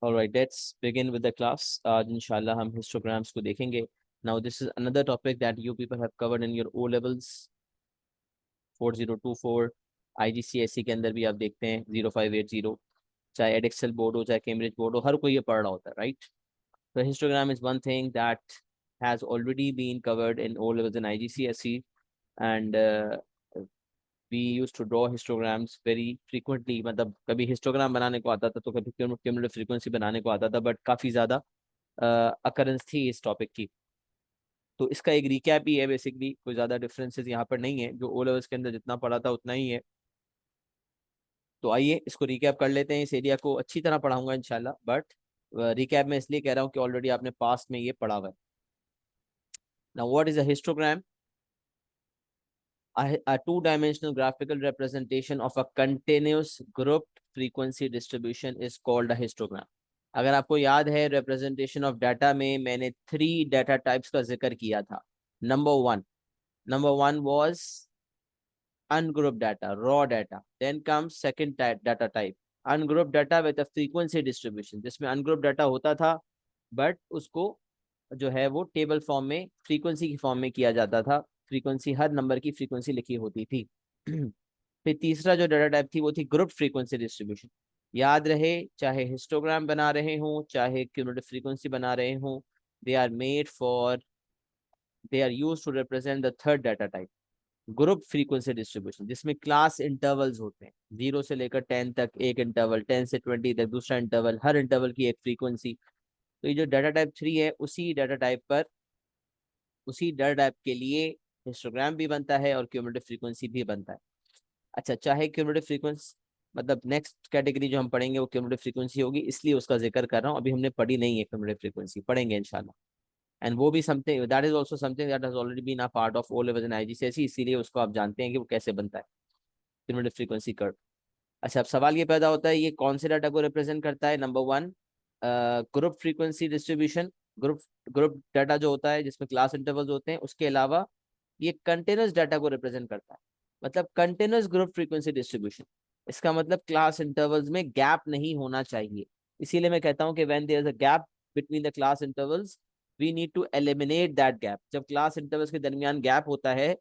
Alright, let's begin with the class. आज इंशाल्लाह हम histograms को देखेंगे. Now this is another topic that you people have covered in your O levels 4024. IGCSE के अंदर भी आप देखते हैं 0580. चाहे एडेक्सल बोर्ड हो चाहे कैम्ब्रिज बोर्ड हो, हर कोई ये पढ़ रहा होता है, right? So histogram is one thing that has already been covered in O levels in IGCSE, and we used to draw histograms very frequently. मतलब कभी हिस्टोग्राम बनाने को आता था तो कभी क्यूमुलेटिव फ्रीक्वेंसी बनाने को आता था, बट काफ़ी ज़्यादा अकरेंस थी इस टॉपिक की. तो इसका एक रिकैप ही है बेसिकली, कोई ज़्यादा डिफरेंसेस यहाँ पर नहीं है. जो ओ लेवल्स के अंदर जितना पढ़ा था उतना ही है. तो आइए इसको रिकैप कर लेते हैं. इस एरिया को अच्छी तरह पढ़ाऊंगा इंशाल्लाह, बट रिकैप में इसलिए कह रहा हूँ कि ऑलरेडी आपने पास्ट में ये पढ़ा हुआ है. Now what is a histogram? A two-dimensional graphical representation of a continuous grouped frequency distribution is called a histogram. अगर आपको याद है representation of data में मैंने 3 data types का जिक्र किया था. Number one was ungrouped data, raw data. Then comes second data type, ungrouped data with a frequency distribution, जिसमें ungrouped data होता था बट उसको जो है वो टेबल फॉर्म में फ्रीक्वेंसी की फॉर्म में किया जाता था. फ्रीक्वेंसी, हर नंबर की फ्रीक्वेंसी लिखी होती थी. फिर तीसरा जो डाटा टाइप थी वो थी ग्रुप फ्रीक्वेंसी डिस्ट्रीब्यूशन. याद रहे, चाहे हिस्टोग्राम बना रहे हों चाहे क्यूमुलेटिव फ्रीक्वेंसी बना रहे हों, they are made for, they are used to represent the third data type, group frequency distribution, जिसमें क्लास इंटरवल्स होते हैं. 0 से लेकर 10 तक एक इंटरवल, 10 से 20 तक दूसरा इंटरवल, हर इंटरवल की एक फ्रीक्वेंसी. तो ये जो डाटा टाइप 3 है, उसी डाटा टाइप पर, उसी डाटा टाइप के लिए हिस्टोग्राम भी बनता है और क्यूमुलेटिव फ्रीक्वेंसी भी बनता है. अच्छा, चाहे क्यूमुलेटिव फ्रीक्वेंसी, मतलब नेक्स्ट कैटेगरी जो हम पढ़ेंगे वो क्यूमुलेटिव फ्रीक्वेंसी होगी, इसलिए उसका जिक्र कर रहा हूँ. अभी हमने पढ़ी नहीं है क्यूमुलेटिव फ्रीक्वेंसी, पढ़ेंगे इंशाल्लाह. एंड वो भी something that is also something that has already been a part of O level in IGCSE, इसीलिए उसको आप जानते हैं कि वो कैसे बनता है क्यूमुलेटिव फ्रीक्वेंसी कर्व. अच्छा, अब सवाल ये पैदा होता है, ये कौन से डाटा को रिप्रेजेंट करता है? Number one, group frequency distribution. Group group data जो होता है जिसमें क्लास इंटरवल्स होते हैं, उसके अलावा ये कंटिन्यूस डाटा को रिप्रेजेंट करता है. मतलब कंटिन्यूस ग्रुप फ्रीक्वेंसी डिस्ट्रीब्यूशन, इसका मतलब क्लास इंटरवल्स में गैप नहीं होना चाहिए. इसीलिए मैं कहता हूं कि when there is a gap between the class intervals, we need to eliminate that gap. जब क्लास इंटरवल्स के दरमियान गैप होता है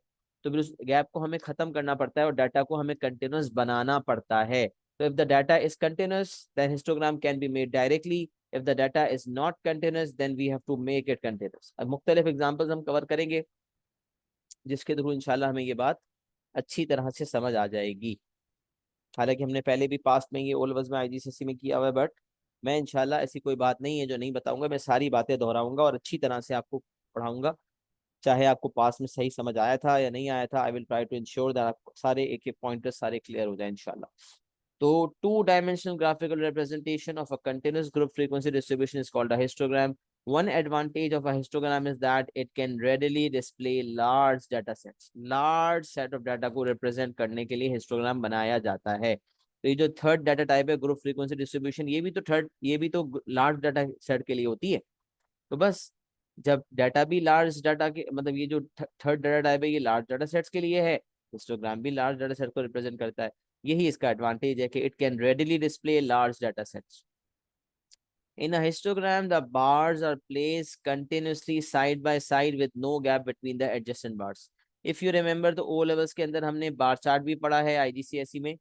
तो फिर उस गैप को हमें खत्म करना पड़ता है और डाटा को हमें कंटिन्यूस बनाना पड़ता है. तो if the data is continuous then histogram can be made directly. If the data is not continuous then we have to make it continuous. अब मुख्तलिफ एग्जांपल्स हम कवर करेंगे जिसके थ्रू इंशाल्लाह हमें ये बात अच्छी तरह से समझ आ जाएगी. हालांकि हमने पहले भी पास्ट में ये ओ लेवल्स में आईजीसीएसई में किया हुआ है, बट मैं इंशाल्लाह ऐसी कोई बात नहीं है जो नहीं बताऊंगा. मैं सारी बातें दोहराऊंगा और अच्छी तरह से आपको पढ़ाऊंगा. चाहे आपको पास में सही समझ आया था या नहीं आया था, I will try to ensure that आपको सारे एक एक पॉइंटर्स सारे क्लियर हो जाए इंशाल्लाह. तो two dimensional graphical representation of a continuous group frequency distribution is called a histogram. One advantage of a histogram is that it can readily display large data sets. Large set of data को represent करने के लिए histogram बनाया जाता है. तो ये जो थर्ड डाटा टाइप है ग्रुप फ्रीक्वेंसी डिस्ट्रीब्यूशन, ये भी तो लार्ज डाटा सेट के लिए होती है. तो बस जब डाटा भी लार्ज डाटा के, मतलब ये जो थर्ड डाटा टाइप है ये लार्ज डाटा सेट्स के लिए है, हिस्टोग्राम भी लार्ज डाटा सेट को रिप्रेजेंट करता है. यही इसका एडवांटेज है कि it can readily display large data sets. In a histogram, the bars are placed continuously side by side with no gap between the adjacent bars. If you remember, तो O levels के अंदर हमने bar chart भी पढ़ा है IGCSE में,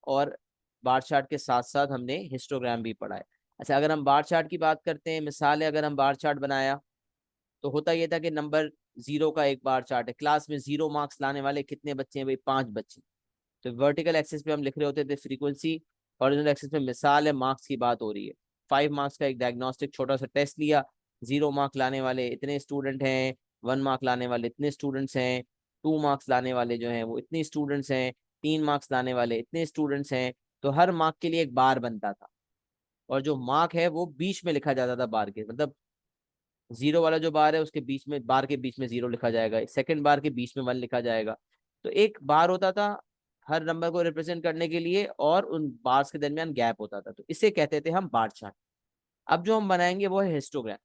और bar chart के साथ साथ हमने हिस्टोग्राम भी पढ़ा है. अच्छा, अगर हम बार चार्ट की बात करते हैं, मिसाल है, अगर हम बार चार्ट बनाया तो होता यह था कि नंबर 0 का एक बार चार्ट है, क्लास में 0 मार्क्स लाने वाले कितने बच्चे हैं भाई? 5 बच्चे. तो वर्टिकल एक्सिस पे हम लिख रहे होते थे फ्रीक्वेंसी, हॉरिजॉन्टल एक्सिस पे मिसाल है मार्क्स की बात हो रही है. 5 मार्क्स का एक डायग्नोस्टिक छोटा सा टेस्ट लिया, 0 मार्क लाने वाले इतने स्टूडेंट हैं, 1 मार्क लाने वाले इतने स्टूडेंट्स हैं, 2 मार्क्स लाने वाले जो हैं वो इतने स्टूडेंट्स हैं, 3 मार्क्स लाने वाले इतने स्टूडेंट्स हैं. तो हर मार्क के लिए एक बार बनता था, और जो मार्क है वो बीच में लिखा जाता था बार के, मतलब 0 वाला जो बार है उसके बीच में, बार के बीच में 0 लिखा जाएगा, सेकंड बार के बीच में 1 लिखा जाएगा. तो एक बार होता था हर नंबर को रिप्रेजेंट करने के लिए, और उन बार्स के दरमियान गैप होता था. तो इसे कहते थे हम बार चार्ट. अब जो हम बनाएंगे वो है हिस्टोग्राम.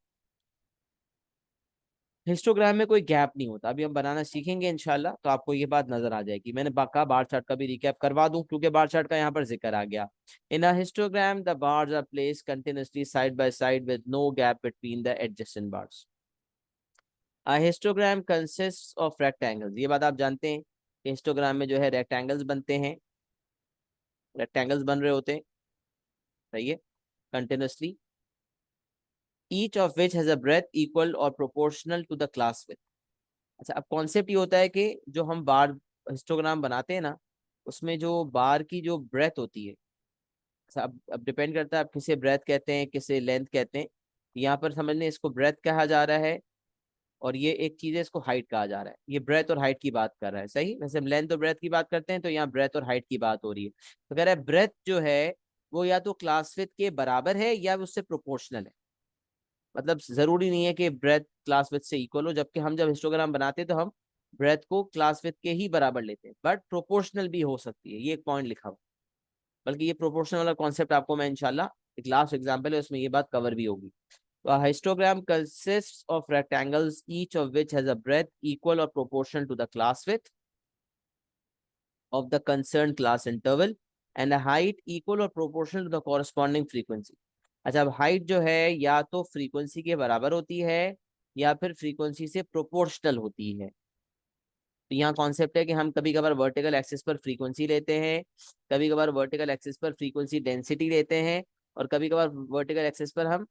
हिस्टोग्राम में कोई गैप नहीं होता, अभी हम बनाना सीखेंगे इंशाल्लाह तो आपको ये बात नजर आ जाएगी। मैंने बाका बार चार्ट का भी रिकैप करवा दूं क्योंकि बार चार्ट का यहाँ पर जिक्र आ गया। In a histogram the bars are placed continuously side by side with no gap between the adjacent bars. A histogram consists of rectangles, ये बात आप जानते हैं कि हिस्टोग्राम में जो है रेक्टेंगल्स बनते हैं, रेक्टेंगल्स बन रहे होते हैं, सही है, continuously, each of which has a breadth equal और proportional to the class width. अच्छा, अब कॉन्सेप्ट ये होता है कि जो हम बार हिस्टोग्राम बनाते हैं ना, उसमें जो बार की जो ब्रेथ होती है, अच्छा, अब डिपेंड करता है आप किसे ब्रेथ कहते हैं किसे लेंथ कहते हैं। यहाँ पर समझ लें इसको ब्रेथ कहा जा रहा है, और ये एक चीज है इसको हाइट कहा जा रहा है। ये ब्रेथ और हाइट की बात कर रहा है, सही। वैसे हम लेंथ और ब्रेथ की बात करते हैं, तो यहाँ ब्रेथ और हाइट की बात हो रही है। तो कह रहा है ब्रेथ जो है वो या तो क्लास विथ के बराबर है या उससे प्रोपोर्शनल है। मतलब जरूरी नहीं है कि ब्रेथ क्लास विथ से इक्वल हो, जबकि हम जब हिस्टोग्राम बनाते हैं तो हम ब्रेथ को क्लास विथ के ही बराबर लेते हैं, बट प्रोपोर्शनल भी हो सकती है, ये एक पॉइंट लिखा हुआ। बल्कि ये प्रोपोर्शनल वाला कॉन्सेप्ट आपको मैं इंशाल्लाह एक लास्ट एग्जाम्पल है उसमें ये बात कवर भी होगी। तो a histogram consists of rectangles, each of which has a breadth equal or proportional to the class width of the concerned class interval and a height equal or proportional to the corresponding frequency। अच्छा, अब height जो है या तो frequency के बराबर होती है या फिर फ्रीक्वेंसी से प्रोपोर्शनल होती है। तो यहाँ कॉन्सेप्ट है कि हम कभी कभार वर्टिकल एक्सिस पर फ्रीक्वेंसी लेते हैं, कभी कभार वर्टिकल एक्सिस पर फ्रीक्वेंसी डेंसिटी लेते हैं, और कभी कभार वर्टिकल एक्सिस पर हम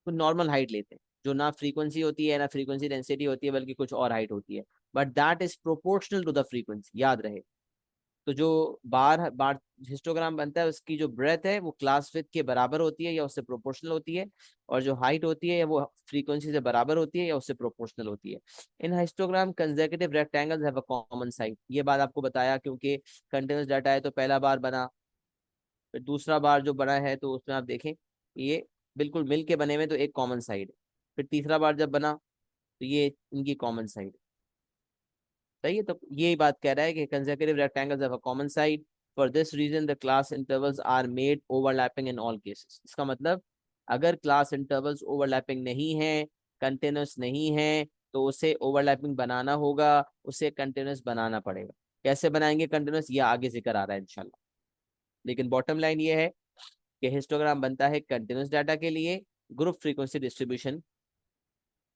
तो नॉर्मल हाइट लेते हैं जो ना फ्रीक्वेंसी होती है ना फ्रीक्वेंसी डेंसिटी होती है बल्कि कुछ और हाइट होती है, but that is proportional to the frequency, याद रहे। तो जो बार बार हिस्टोग्राम बनता है उसकी जो ब्रेथ है वो क्लास विथ के बराबर होती है या उससे प्रोपोर्शनल होती है, और जो हाइट होती है वो फ्रीक्वेंसी से बराबर होती है या उससे प्रोपोर्शनल होती है। In histogram consecutive rectangles have a common side, ये बात आपको बताया क्योंकि कंटिन्यूस डाटा है तो पहला बार बना, फिर दूसरा बार जो बना है तो उसमें आप देखें ये बिल्कुल मिल के बने हुए तो एक कॉमन साइड है, फिर तीसरा बार जब बना तो ये इनकी कॉमन साइड है, सही है। तो यही बात कह रहा है कि consecutive rectangles have a common side, for this reason the class intervals are made overlapping in all cases. इसका मतलब अगर क्लास इंटरवल्स ओवरलैपिंग नहीं है, कंटिन्यूस नहीं है, तो उसे ओवरलैपिंग बनाना होगा, उसे कंटिन्यूस बनाना पड़ेगा। कैसे बनाएंगे कंटिन्यूस, ये आगे जिक्र आ रहा है इंशाल्लाह। लेकिन बॉटम लाइन ये है कि हिस्टोग्राम बनता है कंटिन्यूस डाटा के लिए, group frequency distribution,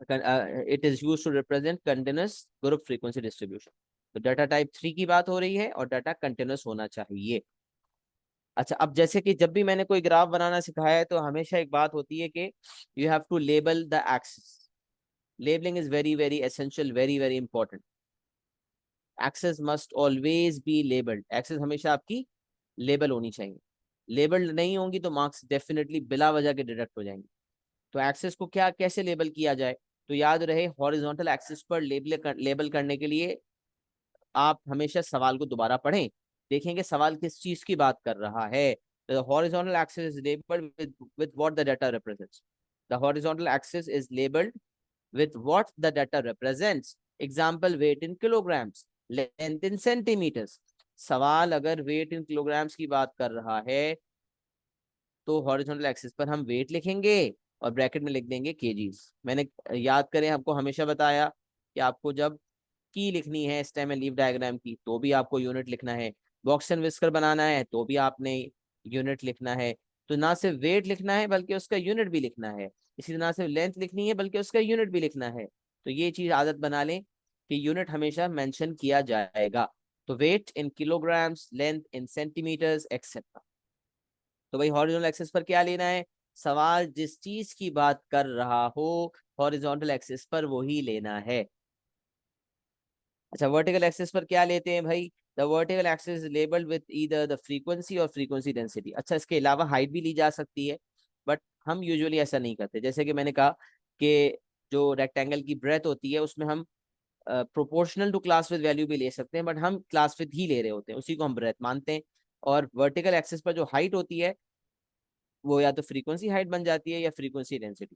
it is use to represent continuous group frequency distribution. तो डाटा टाइप 3 की बात हो रही है और डाटा कंटिन्यूस होना चाहिए। अच्छा, अब जैसे कि जब भी मैंने कोई ग्राफ बनाना सिखाया है तो हमेशा एक बात होती है कि you have to label the axis. Labelling is very very essential, very very important. Axes must always be labelled, axes हमेशा आपकी लेबल होनी चाहिए। लेबल्ड नहीं होंगी तो मार्क्स डेफिनेटली बिला वजह के डिडक्ट हो जाएंगे। तो एक्सेस को क्या कैसे लेबल किया जाए, तो याद रहे हॉरिजॉन्टल एक्सिस पर लेबल करने के लिए आप हमेशा सवाल को दोबारा पढ़ें, देखेंगे सवाल किस चीज की बात कर रहा है। Horizontal axis is labelled with what the data represents. The horizontal axis is labeled with what the data represents. Example, weight in kilograms, length in centimeters. सवाल अगर वेट इन किलोग्राम्स की बात कर रहा है तो हॉरिजॉन्टल एक्सिस पर हम वेट लिखेंगे और ब्रैकेट में लिख देंगे केजीज। मैंने याद करें आपको हमेशा बताया कि आपको जब की लिखनी है स्टेम एंड लीफ डायग्राम की तो भी आपको यूनिट लिखना है, बॉक्स एंड विस्कर बनाना है तो भी आपने यूनिट लिखना है। तो ना सिर्फ वेट लिखना है बल्कि उसका यूनिट भी लिखना है, इसी ना सिर्फ लेंथ लिखनी है बल्कि उसका यूनिट भी लिखना है। तो ये चीज आदत बना लें कि यूनिट हमेशा मेंशन किया जाएगा। तो weight in kilograms, length in centimetres etcetera. तो भाई हॉरिजॉन्टल एक्सिस पर क्या लेना है, सवाल जिस चीज की बात कर रहा हो हॉरिजॉन्टल एक्सिस पर वो ही लेना है। अच्छा, वर्टिकल एक्सिस पर क्या लेते हैं भाई, the vertical axis is labelled with either the frequency और फ्रीक्वेंसी डेंसिटी। अच्छा, इसके अलावा हाइट भी ली जा सकती है, बट हम यूजुअली ऐसा नहीं करते। जैसे कि मैंने कहा कि जो रेक्टेंगल की ब्रेथ होती है उसमें हम proportional to class width value भी ले सकते हैं, बट हम क्लास विद ही ले रहे होते हैं, उसी को हम ब्रेथ मानते हैं। और वर्टिकल एक्सिस पर जो हाइट होती है वो या तो फ्रीक्वेंसी हाइट बन जाती है या फ्रीक्वेंसी डेंसिटी।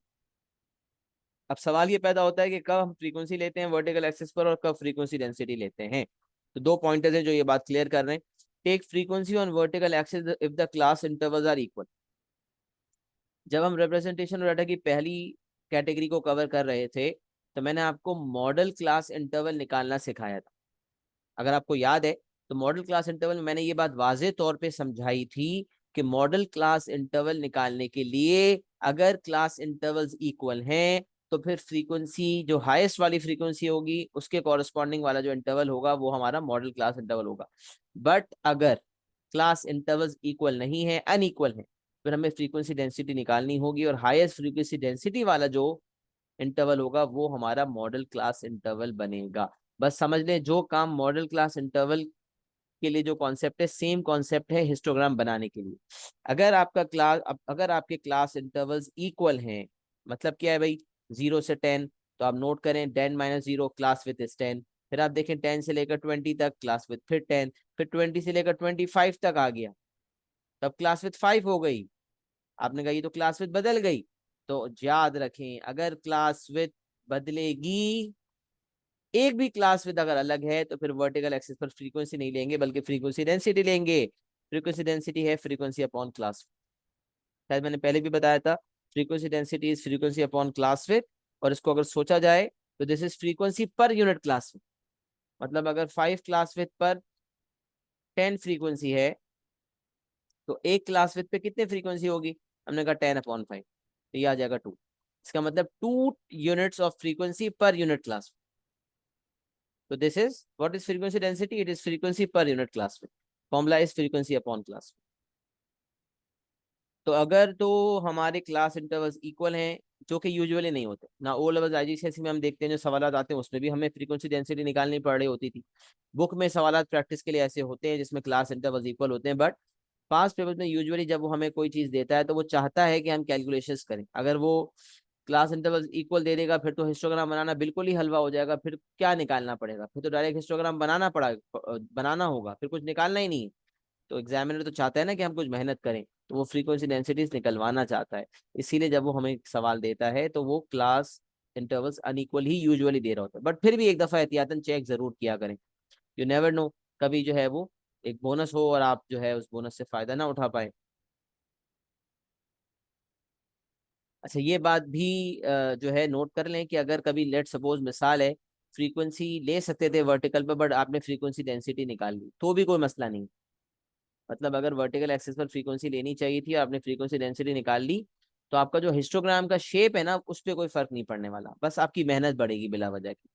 अब सवाल ये पैदा होता है कि कब हम फ्रीक्वेंसी लेते हैं वर्टिकल एक्सिस पर और कब फ्रीक्वेंसी डेंसिटी लेते हैं। तो दो पॉइंटर्स हैं जो ये बात क्लियर कर रहे हैं। Take frequency on vertical axis if the class intervals are equal. जब हम रिप्रेजेंटेशन डाटा की पहली कैटेगरी को कवर कर रहे थे तो मैंने आपको मॉडल क्लास इंटरवल निकालना सिखाया था। अगर आपको याद है तो मॉडल क्लास इंटरवल में मैंने ये बात वाज़ेह तौर पे समझाई थी कि मॉडल क्लास इंटरवल निकालने के लिए अगर क्लास इंटरवल्स इक्वल हैं तो फिर फ्रीक्वेंसी जो हाईएस्ट वाली फ्रीक्वेंसी होगी उसके कॉरस्पॉन्डिंग वाला जो इंटरवल होगा वो हमारा मॉडल क्लास इंटरवल होगा। बट अगर क्लास इंटरवल्स इक्वल नहीं है, अनइक्वल है, फिर हमें फ्रीक्वेंसी डेंसिटी निकालनी होगी और हाईएस्ट फ्रीक्वेंसी डेंसिटी वाला जो इंटरवल होगा वो हमारा मॉडल क्लास इंटरवल बनेगा। बस समझ लें जो काम मॉडल क्लास इंटरवल के लिए जो कॉन्सेप्ट है सेम कॉन्सेप्ट है हिस्टोग्राम बनाने के लिए। अगर आपके क्लास इंटरवल्स इक्वल हैं, मतलब क्या है भाई, 0 से 10, तो आप नोट करें 10 - 0 क्लास विथ इज 10। फिर आप देखें 10 से लेकर 20 तक क्लास विथ फिर 10, फिर 20 से लेकर 25 तक आ गया, तब क्लास विथ 5 हो गई। आपने कहा ये तो क्लास विथ बदल गई, तो याद रखें अगर क्लास विथ बदलेगी, एक भी क्लास विद अगर अलग है तो फिर वर्टिकल एक्सिस पर फ्रीक्वेंसी नहीं लेंगे बल्कि फ्रीक्वेंसी डेंसिटी लेंगे। फ्रीक्वेंसी डेंसिटी है फ्रीक्वेंसी अपॉन क्लास, शायद मैंने पहले भी बताया था। Frequency density is frequency upon class with, और इसको अगर सोचा जाए तो this is frequency per unit class with. मतलब अगर 5 क्लास विद पर 10 फ्रीक्वेंसी है तो एक क्लास विद पे कितने फ्रीक्वेंसी होगी, हमने कहा 10/5, तो ये आ जाएगा 2। इसका मतलब 2 units of frequency per unit class. So this is what is frequency density? It is frequency per unit class width. Formula is frequency upon class width. तो अगर तो हमारे क्लास इंटरवल्स इक्वल हैं, जो कि यूजुअली नहीं होते ना, ओ लेवल आईजीसीएसई में हम देखते हैं जो सवाल आते हैं उसमें भी हमें फ्रीक्वेंसी डेंसिटी निकालनी पड़ रही होती थी। बुक में सवाल प्रैक्टिस के लिए ऐसे होते हैं जिसमें क्लास इंटरवल्स इक्वल होते हैं, बट पास्ट पेपर में यूजुअली जब वो हमें कोई चीज देता है तो वो चाहता है कि हम कैलकुलेशंस करें। अगर वो क्लास इंटरवल इक्वल दे देगा फिर तो हिस्टोग्राम बनाना बिल्कुल ही हलवा हो जाएगा, फिर क्या निकालना पड़ेगा, फिर तो डायरेक्ट हिस्टोग्राम बनाना होगा, फिर कुछ निकालना ही नहीं है। तो एग्जामिनर तो चाहता है ना कि हम कुछ मेहनत करें, तो वो फ्रीक्वेंसी डेंसिटीज निकलवाना चाहता है। इसीलिए जब वो हमें सवाल देता है तो वो class intervals unequal he usually they रहा होता है, बट फिर भी एक दफा एहतियातन चेक जरूर किया करें। यू नेवर नो, कभी जो है वो एक बोनस हो और आप जो है उस बोनस से फायदा ना उठा पाए। अच्छा ये बात भी जो है नोट कर लें कि अगर कभी लेट सपोज मिसाल है फ्रीक्वेंसी ले सकते थे वर्टिकल पे बट आपने फ्रीक्वेंसी डेंसिटी निकाल ली तो भी कोई मसला नहीं। मतलब अगर वर्टिकल एक्सिस पर फ्रीक्वेंसी लेनी चाहिए थी और आपने फ्रीक्वेंसी डेंसिटी निकाल ली तो आपका जो हिस्टोग्राम का शेप है ना उस पर कोई फर्क नहीं पड़ने वाला, बस आपकी मेहनत बढ़ेगी बिला वजह की।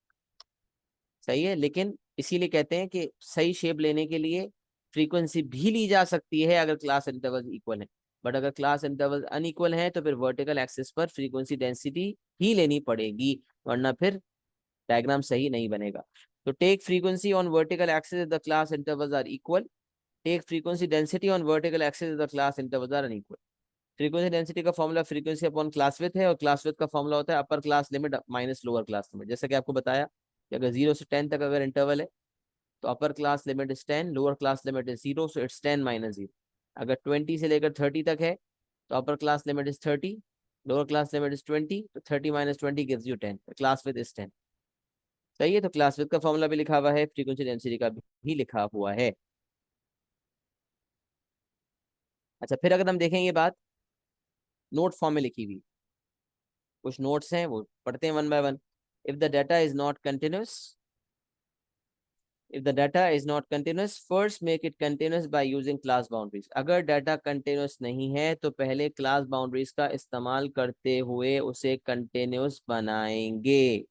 सही है, लेकिन इसीलिए कहते हैं कि सही शेप लेने के लिए फ्रीक्वेंसी भी ली जा सकती है अगर क्लास इंटरवल इक्वल है, बट अगर क्लास इंटरवल अनइक्वल है तो फिर वर्टिकल एक्सिस पर फ्रीक्वेंसी डेंसिटी ही लेनी पड़ेगी, वरना फिर डायग्राम सही नहीं बनेगा। तो take frequency on vertical axis the class intervals are equal, take frequency density on vertical axis the class intervals are unequal. Frequency density का formula frequency upon class width है और क्लास विड्थ का फॉर्मूला होता है upper class limit minus lower class limit. जैसे कि आपको बताया कि अगर 0 से 10 तक अगर इंटरवल है तो upper class limit is 10, lower class limit is 0, so it's 10 - 0। अगर 20 से लेकर 30 तक है तो upper class limit is 30, lower class limit is 20, तो 30 - 20 gives you 10, class with is 10। सही है, तो क्लास विद का फॉर्मूला भी लिखा हुआ है, फ्रीक्वेंसी डेंसिटी का भी लिखा हुआ है। अच्छा फिर अगर हम देखें ये बात नोट फॉर्म में लिखी हुई, कुछ नोट्स हैं वो पढ़ते हैं one by one. If the data is not continuous, if the data is not continuous first make it continuous by using class boundaries। अगर डाटा कंटिन्यूस नहीं है तो पहले क्लास बाउंड्रीज का इस्तेमाल करते हुए उसे कंटिन्यूस बनाएंगे।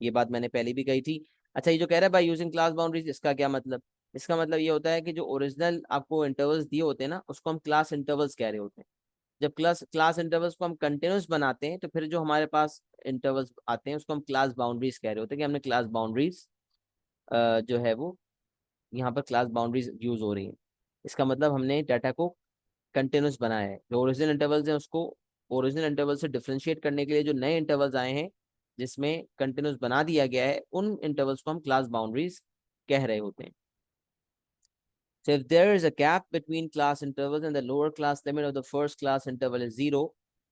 ये बात मैंने पहले भी कही थी। अच्छा ये जो कह रहा है बाय यूजिंग क्लास बाउंड्रीज, इसका क्या मतलब? इसका मतलब ये होता है कि जो ओरिजिनल आपको इंटरवल्स दिए होते हैं ना उसको हम क्लास इंटरवल्स कह रहे होते हैं। जब क्लास क्लास इंटरवल्स को हम कंटिन्यूस बनाते हैं तो फिर जो हमारे पास इंटरवल्स आते हैं उसको हम क्लास बाउंड्रीज कह रहे होते हैं कि हमने क्लास बाउंड्रीज जो है वो यहाँ पर क्लास बाउंड्रीज यूज हो रही है। इसका मतलब हमने डाटा को कंटिन्यूस बनाया है। जो ओरिजिनल इंटरवल्स हैं उसको ओरिजिनल इंटरवल से डिफरेंशिएट करने के लिए जो नए इंटरवल्स आए हैं जिसमें कंटिन्यूस बना दिया गया है उन इंटरवल्स को हम क्लास बाउंड्रीज कह रहे होते हैं। So if there is a gap between class intervals and the lower class limit of the first class interval is 0,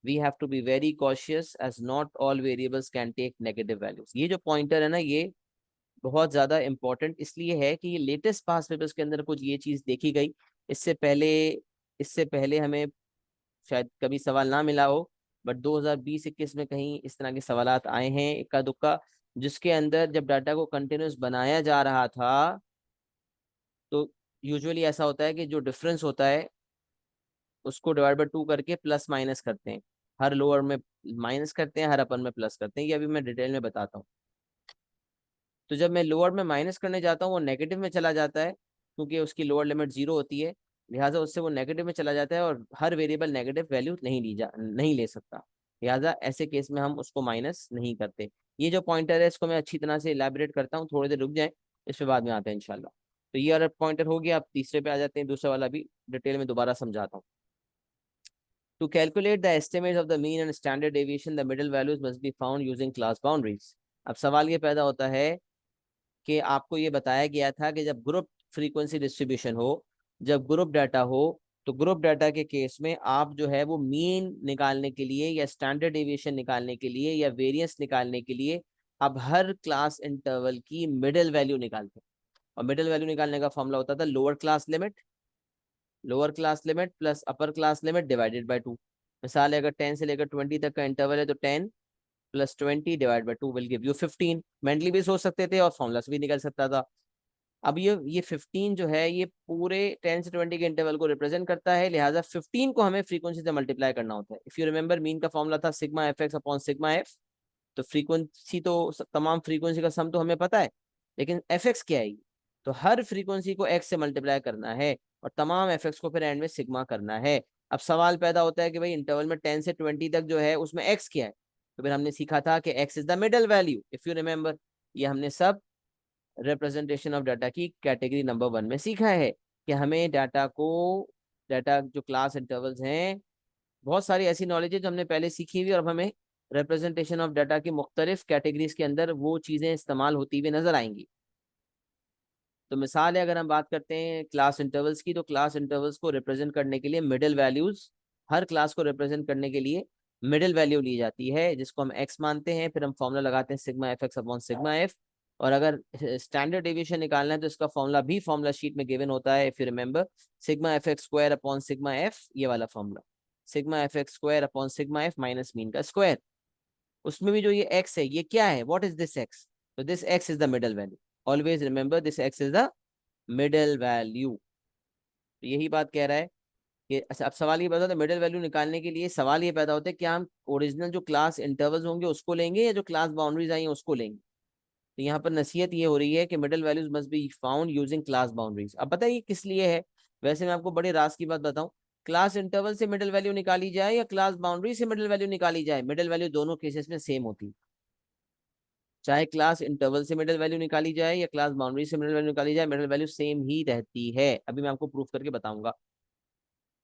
we have to be very cautious as not all variables can take negative values। ये जो pointer है ना ये बहुत ज्यादा important इसलिए है कि ये लेटेस्ट पास पेपर्स के अंदर कुछ ये चीज देखी गई। इससे पहले इससे पहले हमें शायद कभी सवाल ना मिला हो बट 2020-21 में कहीं इस तरह के सवालात आए हैं इक्का दुक्का, जिसके अंदर जब डाटा को कंटिन्यूस बनाया जा रहा था तो यूजुअली ऐसा होता है कि जो डिफरेंस होता है उसको डिवाइड बाय 2 करके प्लस माइनस करते हैं। हर लोअर में माइनस करते हैं, हर अपर में प्लस करते हैं। ये अभी मैं डिटेल में बताता हूँ। तो जब मैं लोअर में माइनस करने जाता हूँ वो नेगेटिव में चला जाता है, क्योंकि उसकी लोअर लिमिट 0 होती है, लिहाजा उससे वो नेगेटिव में चला जाता है और हर वेरिएबल नेगेटिव वैल्यू नहीं ले सकता। लिहाजा ऐसे केस में हम उसको माइनस नहीं करते। ये जो पॉइंटर है इसको मैं अच्छी तरह से इलेबोरेट करता हूँ, थोड़ी देर रुक जाए, इस पे बाद में आते हैं इंशाल्लाह। तो ये वाला पॉइंटर हो गया, अब तीसरे पे आ जाते हैं, दूसरा वाला भी डिटेल में दोबारा समझाता हूँ। To calculate the estimates of the mean and standard deviation, the middle values must be found using class boundaries. अब सवाल ये पैदा होता है कि आपको ये बताया गया था कि जब ग्रुप फ्रीक्वेंसी डिस्ट्रीब्यूशन हो, जब ग्रुप डाटा हो, तो ग्रुप डाटा के केस में आप जो है वो मीन निकालने के लिए या स्टैंडर्ड डेविएशन निकालने के लिए या वेरिएंस निकालने के लिए अब हर क्लास इंटरवल की मिडिल वैल्यू निकालते हैं। और मिडिल वैल्यू निकालने का फॉर्मूला होता था lower class limit plus upper class limit divided by 2। मिसाल है अगर 10 से लेकर 20 तक का इंटरवल है तो 10 plus 20 divide by 2 will give you 15। Mentally भी सोच सकते थे और फॉर्मूला से भी निकल सकता था। अब ये 15 जो है ये पूरे 10 से 20 के इंटरवल को रिप्रेजेंट करता है, लिहाजा 15 को हमें फ्रीक्वेंसी से मल्टीप्लाई करना होता है। इफ यू रिमेंबर मीन का फॉर्मूला था sigma f x upon sigma F. तो फ्रीक्वेंसी तो तमाम फ्रीक्वेंसी का सम तो हमें पता है, लेकिन एफ एक्स क्या है? तो हर फ्रीक्वेंसी को एक्स से मल्टीप्लाई करना है और तमाम एफ एक्स को फिर एंड में सिग्मा करना है। अब सवाल पैदा होता है कि भाई इंटरवल में 10 से 20 तक जो है उसमें एक्स क्या है? तो फिर हमने सीखा था कि x is the middle value, if you remember. ये हमने सब रिप्रेजेंटेशन ऑफ डाटा की कैटेगरी नंबर 1 में सीखा है कि हमें डाटा जो क्लास इंटरवल्स हैं, बहुत सारी ऐसी नॉलेज है जो हमने पहले सीखी हुई और अब हमें रिप्रेजेंटेशन ऑफ डाटा की मुख्तलिफ कैटेगरीज के अंदर वो चीज़ें इस्तेमाल होती हुई नजर आएंगी। तो मिसाल है अगर हम बात करते हैं क्लास इंटरवल्स की, तो क्लास इंटरवल्स को रिप्रेजेंट करने के लिए मिडिल वैल्यूज, हर क्लास को रिप्रेजेंट करने के लिए मिडिल वैल्यू ली जाती है जिसको हम एक्स मानते हैं। फिर हम फॉर्मूला लगाते हैं sigma f x upon sigma F. और अगर स्टैंडर्ड डेविएशन निकालना है तो इसका फॉर्मूला भी फॉर्मूला शीट में गिवन होता है, if you remember, sigma f x square upon sigma f, ये वाला formula, sigma f x square upon sigma f minus mean का स्क्वायर। उसमें भी जो ये एक्स है ये क्या है? What is this x? तो this x is the middle value. Always remember this x is the middle value. तो यही बात कह रहा है कि अच्छा, अब सवाल ये पैदा होता है मिडिल वैल्यू निकालने के लिए, सवाल ये पैदा होता है कि हम ओरिजिनल जो क्लास इंटरवल्स होंगे उसको लेंगे या जो क्लास बाउंड्रीज आई हैं उसको लेंगे। तो यहाँ पर नसीहत ये हो रही है कि middle values must be found using class boundaries. अब बताइए किस लिए है? वैसे मैं आपको बड़े राज की बात बताऊं, क्लास इंटरवल से मिडिल वैल्यू निकाली जाए या क्लास बाउंड्री से मिडिल वैल्यू निकाली जाए, मिडिल वैल्यू दोनों केसेस में सेम होती है। चाहे क्लास इंटरवल से मिडिल वैल्यू निकाली जाए या क्लास बाउंड्री से मिडिल वैल्यू निकाली जाए, मिडिल वैल्यू सेम ही रहती है। अभी मैं आपको प्रूफ करके बताऊंगा।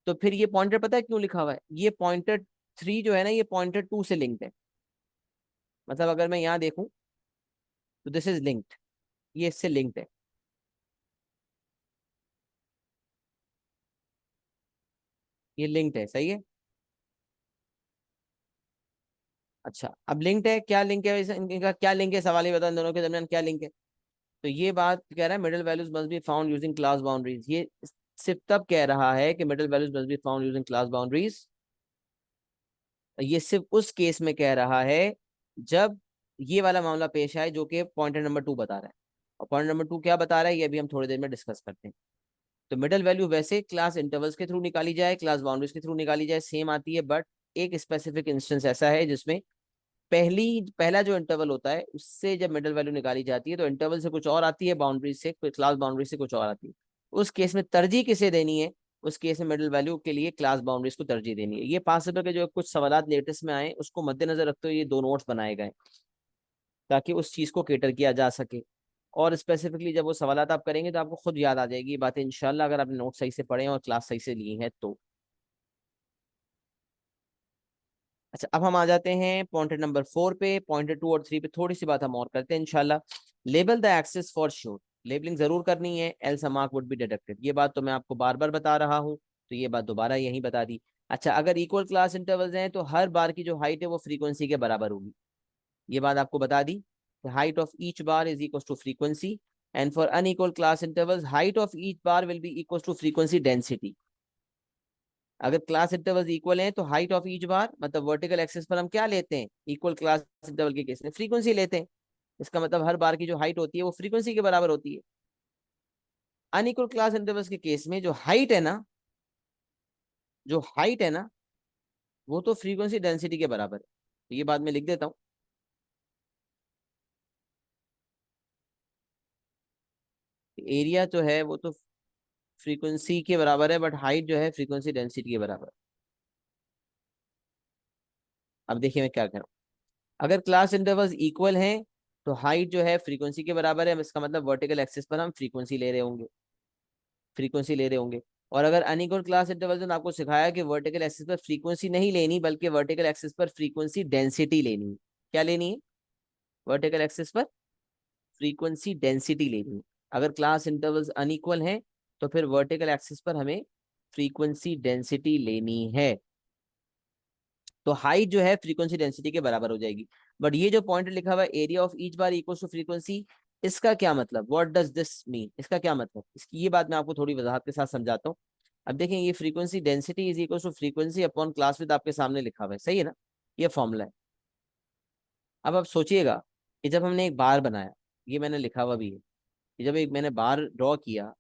तो फिर ये पॉइंटर पता है क्यों लिखा हुआ है? ये पॉइंटर 3 जो है ना, ये पॉइंटर 2 से लिंक्ड है। मतलब अगर मैं यहाँ देखूं तो दिस इज लिंक्ड, ये इससे लिंक्ड है। ये लिंक्ड है, सही है। अच्छा, अब लिंक्ड है, क्या लिंक है इनका क्या लिंक है? सवाल ये बता, इन दोनों के दरमियान क्या लिंक है? तो ये बात कह रहा है middle values must be found using class boundaries. ये सिर्फ तब कह रहा है कि middle values must be found using class boundaries, ये सिर्फ उस केस में कह रहा है जब ये वाला मामला पेश आए जो कि पॉइंटर नंबर 2 बता रहा है। और पॉइंट नंबर 2 क्या बता रहा है ये अभी हम थोड़ी देर में डिस्कस करते हैं। तो मिडिल वैल्यू वैसे क्लास इंटरवल्स के थ्रू निकाली जाए, क्लास बाउंड्रीज के थ्रू निकाली जाए, सेम आती है। बट एक स्पेसिफिक इंस्टेंस ऐसा है जिसमें पहला जो इंटरवल होता है उससे जब मिडिल वैल्यू निकाली जाती है तो इंटरवल से कुछ और आती है, बाउंड्री से, क्लास बाउंड्री से कुछ और आती है। उस केस में तरजीह किसे देनी है? उस केस में मिडिल वैल्यू के लिए क्लास बाउंड्रीज को तरजीह देनी है। ये पॉसिबल के जो कुछ सवालात लेटेस्ट में आए उसको मद्देनजर रखते हुए ये दो नोट्स बनाए गए ताकि उस चीज को केटर किया जा सके। और स्पेसिफिकली जब वो सवालात आप करेंगे तो आपको खुद याद आ जाएगी ये बातें इंशाल्लाह, अगर आपने नोट सही से पढ़े और क्लास सही से ली है तो। अच्छा, अब हम आ जाते हैं पॉइंटर नंबर 4 पे। पॉइंटर 2 और 3 पे थोड़ी सी बात हम और करते हैं इंशाल्लाह। Label the axes for sure, labelling जरूर करनी है, else a mark would be deducted. ये बात तो मैं आपको बार बार बता रहा हूँ, तो ये बात दोबारा यही बता दी। अच्छा, अगर इक्वल क्लास इंटरवल्स हैं तो हर बार की जो हाइट है वो फ्रीक्वेंसी के बराबर होगी। ये बात आपको बता दी। Height of each bar is equal to frequency, and for unequal class intervals height of each bar will be equal to frequency density. अगर क्लास इंटरवल्स इक्वल हैं तो हाइट ऑफ ईच बार, मतलब वर्टिकल एक्सिस पर हम क्या लेते हैं, equal class interval के केस में फ्रीक्वेंसी लेते हैं। इसका मतलब हर बार की जो हाइट होती है वो फ्रीक्वेंसी के बराबर होती है। अनइक्वल क्लास इंटरवल्स के केस में जो हाइट है ना, जो हाइट है ना, वो तो फ्रीक्वेंसी डेंसिटी के बराबर है। तो ये बात मैं लिख देता हूँ, एरिया जो है वो तो फ्रीक्वेंसी के बराबर है, बट हाइट जो है फ्रीक्वेंसी डेंसिटी के बराबर है। अब देखिए मैं क्या कह रहा हूँ, अगर क्लास इंटरवल्स इक्वल हैं तो हाइट जो है फ्रीक्वेंसी के बराबर है, इसका मतलब वर्टिकल एक्सिस पर हम फ्रीक्वेंसी ले रहे होंगे। और अगर अनइक्वल क्लास इंटरवल्स में आपको सिखाया कि वर्टिकल एक्सिस पर फ्रीक्वेंसी नहीं लेनी, बल्कि वर्टिकल एक्सिस पर फ्रीक्वेंसी डेंसिटी लेनी है। क्या लेनी है? वर्टिकल एक्सिस पर फ्रीक्वेंसी डेंसिटी लेनी है। अगर क्लास इंटरवल्स अनइक्वल हैं तो फिर वर्टिकल एक्सिस पर हमें फ्रीक्वेंसी डेंसिटी लेनी है। तो हाइट जो है फ्रीक्वेंसी डेंसिटी के बराबर हो जाएगी। बट ये जो पॉइंट लिखा हुआ है area of each bar equal to frequency, इसका क्या मतलब, व्हाट डज दिस मीन, इसका क्या मतलब, इसकी ये बात मैं आपको थोड़ी वजाहत के साथ समझाता हूँ। अब देखें, ये frequency density is equal to frequency upon class width आपके सामने लिखा हुआ है, सही है ना? ये फॉर्मूला है। अब आप सोचिएगा कि जब हमने एक बार बनाया, ये मैंने लिखा हुआ भी है कि जब एक मैंने बार ड्रॉ किया,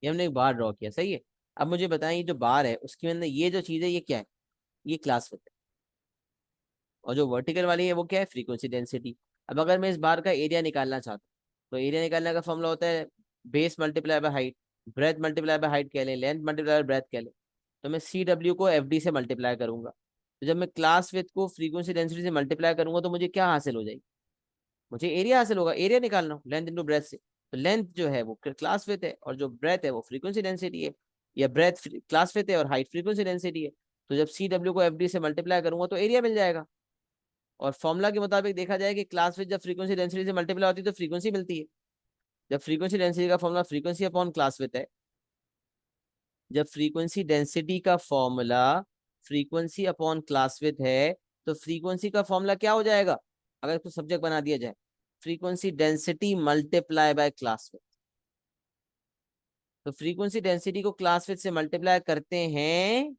ये हमने एक बार ड्रॉ किया, सही है। अब मुझे बताएं, ये जो बार है उसके अंदर ये जो चीज है ये क्या है? ये क्लास विड्थ है। और जो वर्टिकल वाली है वो क्या है? Frequency density. अब अगर मैं इस बार का एरिया निकालना चाहता हूँ, तो एरिया निकालने का फॉर्मूला होता है base multiply by height, breath multiply by height कह लें, लेंथ मल्टीप्लाई बाय ब्रेथ कह लें। तो मैं सी डब्ल्यू को एफ डी से मल्टीप्लाई करूंगा, तो जब मैं क्लास विथ को फ्रीक्वेंसी डेंसिटी से मल्टीप्लाई करूंगा तो मुझे क्या हासिल हो जाएगी? मुझे एरिया हासिल होगा। एरिया निकालना हो लेंथ इंटू ब्रेथ से, तो लेंथ जो है वो क्लास विथ है और जो ब्रेथ है वो फ्रीक्वेंसी डेंसिटी है, या ब्रेथ क्लास विथ है और हाइट फ्रीक्वेंसी डेंसिटी है। तो जब सी डब्ल्यू को एफ डी से मल्टीप्लाई करूंगा तो एरिया मिल जाएगा। और फॉर्मूला के मुताबिक देखा जाए कि क्लास विथ जब फ्रीक्वेंसी डेंसिटी से मल्टीप्लाई होती है तो फ्रीक्वेंसी मिलती है। जब फ्रीक्वेंसी डेंसिटी का formula frequency upon class with है, जब फ्रीक्वेंसी डेंसिटी का formula frequency upon class with है, तो फ्रीक्वेंसी का फॉर्मूला क्या हो जाएगा अगर इसको सब्जेक्ट बना दिया जाए? Frequency density multiply by class width. तो फ्रीक्वेंसी डेंसिटी को क्लास विथ से मल्टीप्लाई करते हैं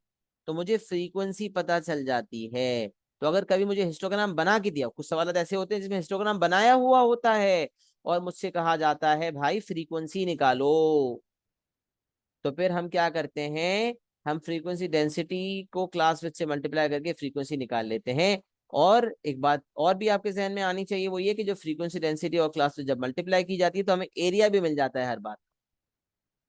तो मुझे फ्रीक्वेंसी पता चल जाती है। तो अगर कभी मुझे हिस्टोग्राम बना के दिया, कुछ सवाल ऐसे होते हैं जिसमें हिस्टोग्राम बनाया हुआ होता है और मुझसे कहा जाता है भाई फ्रीक्वेंसी निकालो, तो फिर हम क्या करते हैं, हम फ्रीक्वेंसी डेंसिटी को क्लास विथ से मल्टीप्लाई करके फ्रीक्वेंसी निकाल लेते हैं। और एक बात और भी आपके जहन में आनी चाहिए, वो ये कि जो फ्रीक्वेंसी डेंसिटी और क्लास विथ जब मल्टीप्लाई की जाती है तो हमें एरिया भी मिल जाता है हर बार।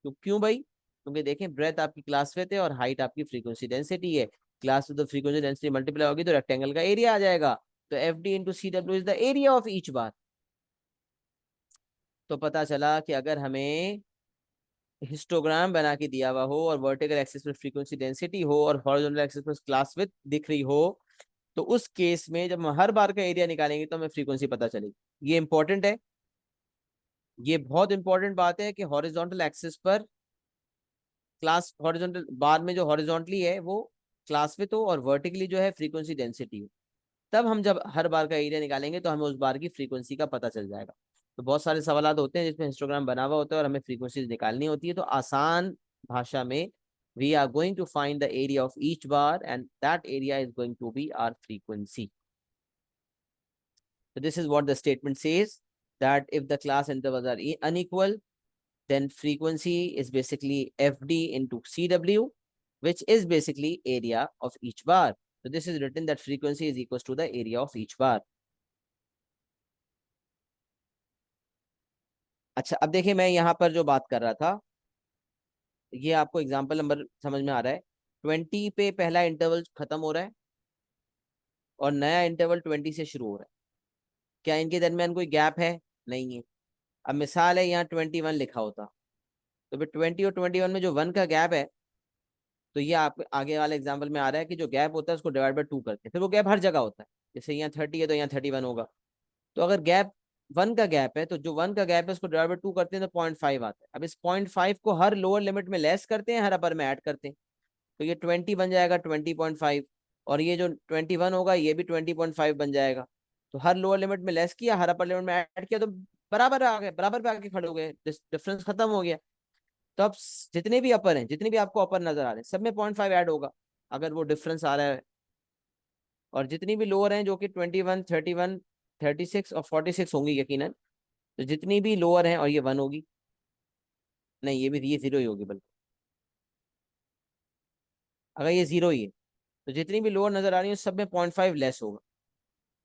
तो क्यों भाई? क्योंकि देखें, ब्रेथ आपकी क्लास विथ है और हाइट आपकी फ्रीक्वेंसी डेंसिटी है। क्लास विथ तो फ्रीक्वेंसी डेंसिटी मल्टीप्लाई होगी तो रेक्टेंगल का एरिया आ जाएगा। तो एफ डी इंटू सी डब्ल्यू is the area of each bar. तो पता चला कि अगर हमें हिस्टोग्राम बना के दिया हुआ हो और वर्टिकल एक्सिस पर फ्रीक्वेंसी डेंसिटी हो और हॉरिजॉन्टल एक्सिस पर क्लास विथ दिख रही हो, तो उस केस में जब हम हर बार का एरिया निकालेंगे तो हमें फ्रीक्वेंसी पता चलेगी। ये इंपॉर्टेंट है, ये बहुत इंपॉर्टेंट बात है कि हॉरिजॉन्टल एक्सिस पर क्लास हॉरिजॉन्टल बार में जो हॉरिजॉन्टली है वो क्लास विथ हो और वर्टिकली जो है फ्रीक्वेंसी डेंसिटी हो, तब हम जब हर बार का एरिया निकालेंगे तो हमें उस बार की फ्रीक्वेंसी का पता चल जाएगा। तो बहुत सारे सवाल होते हैं जिसमें हिस्टोग्राम बना हुआ होता है और हमें फ्रीक्वेंसी निकालनी होती है, तो आसान भाषा में we are going to find the area of each bar and that area is going to be our frequency. So this is what the statement says, that if the class intervals are unequal, then frequency is basically fd into cw, which is basically area of each bar. So this is written that frequency is equals to the area of each bar. अच्छा, अब देखिए मैं यहाँ पर जो बात कर रहा था, ये आपको एग्जाम्पल नंबर समझ में आ रहा है। 20 पे पहला इंटरवल खत्म हो रहा है और नया इंटरवल 20 से शुरू हो रहा है। क्या इनके दरमियान कोई गैप है? नहीं है। अब मिसाल है यहाँ 21 लिखा होता, तो फिर 20 और 21 में जो 1 का गैप है, तो ये आप आगे वाले एग्जाम्पल में आ रहा है कि जो गैप होता है उसको डिवाइड बाय 2 करते हैं, फिर वो गैप हर जगह होता है। जैसे यहाँ 30 है तो यहाँ 31 होगा। तो अगर गैप 1 का गैप है तो जो 1 का गैप है उसको डिवाइड बाय 2 करते हैं तो 0.5 आता है। अब इस 0.5 को हर लोअर लिमिट में लेस करते हैं, हर अपर में ऐड करते हैं, तो ये 20 बन जाएगा 20.5। और ये जो 21 होगा ये भी 20.5 बन जाएगा। तो हर लोअर लिमिट में लेस किया, हर अपर लिमिट में ऐड किया, तो बराबर आ गए, बराबर पे आके खड़े हो गए, डिफरेंस खत्म हो गया। तो अब जितने भी अपर हैं, जितने भी आपको अपर नजर आ रहे हैं, सब में 0.5 ऐड होगा अगर वो डिफरेंस आ रहा है। और जितनी भी लोअर हैं जो कि 21, 31, 36 और 46 होंगी यकीनन, तो जितनी भी लोअर हैं, और ये 1 होगी, नहीं ये भी, ये 0 ही होगी बल्कि, अगर ये 0 ही है तो जितनी भी लोअर नजर आ रही है सब में 0.5 लेस होगा।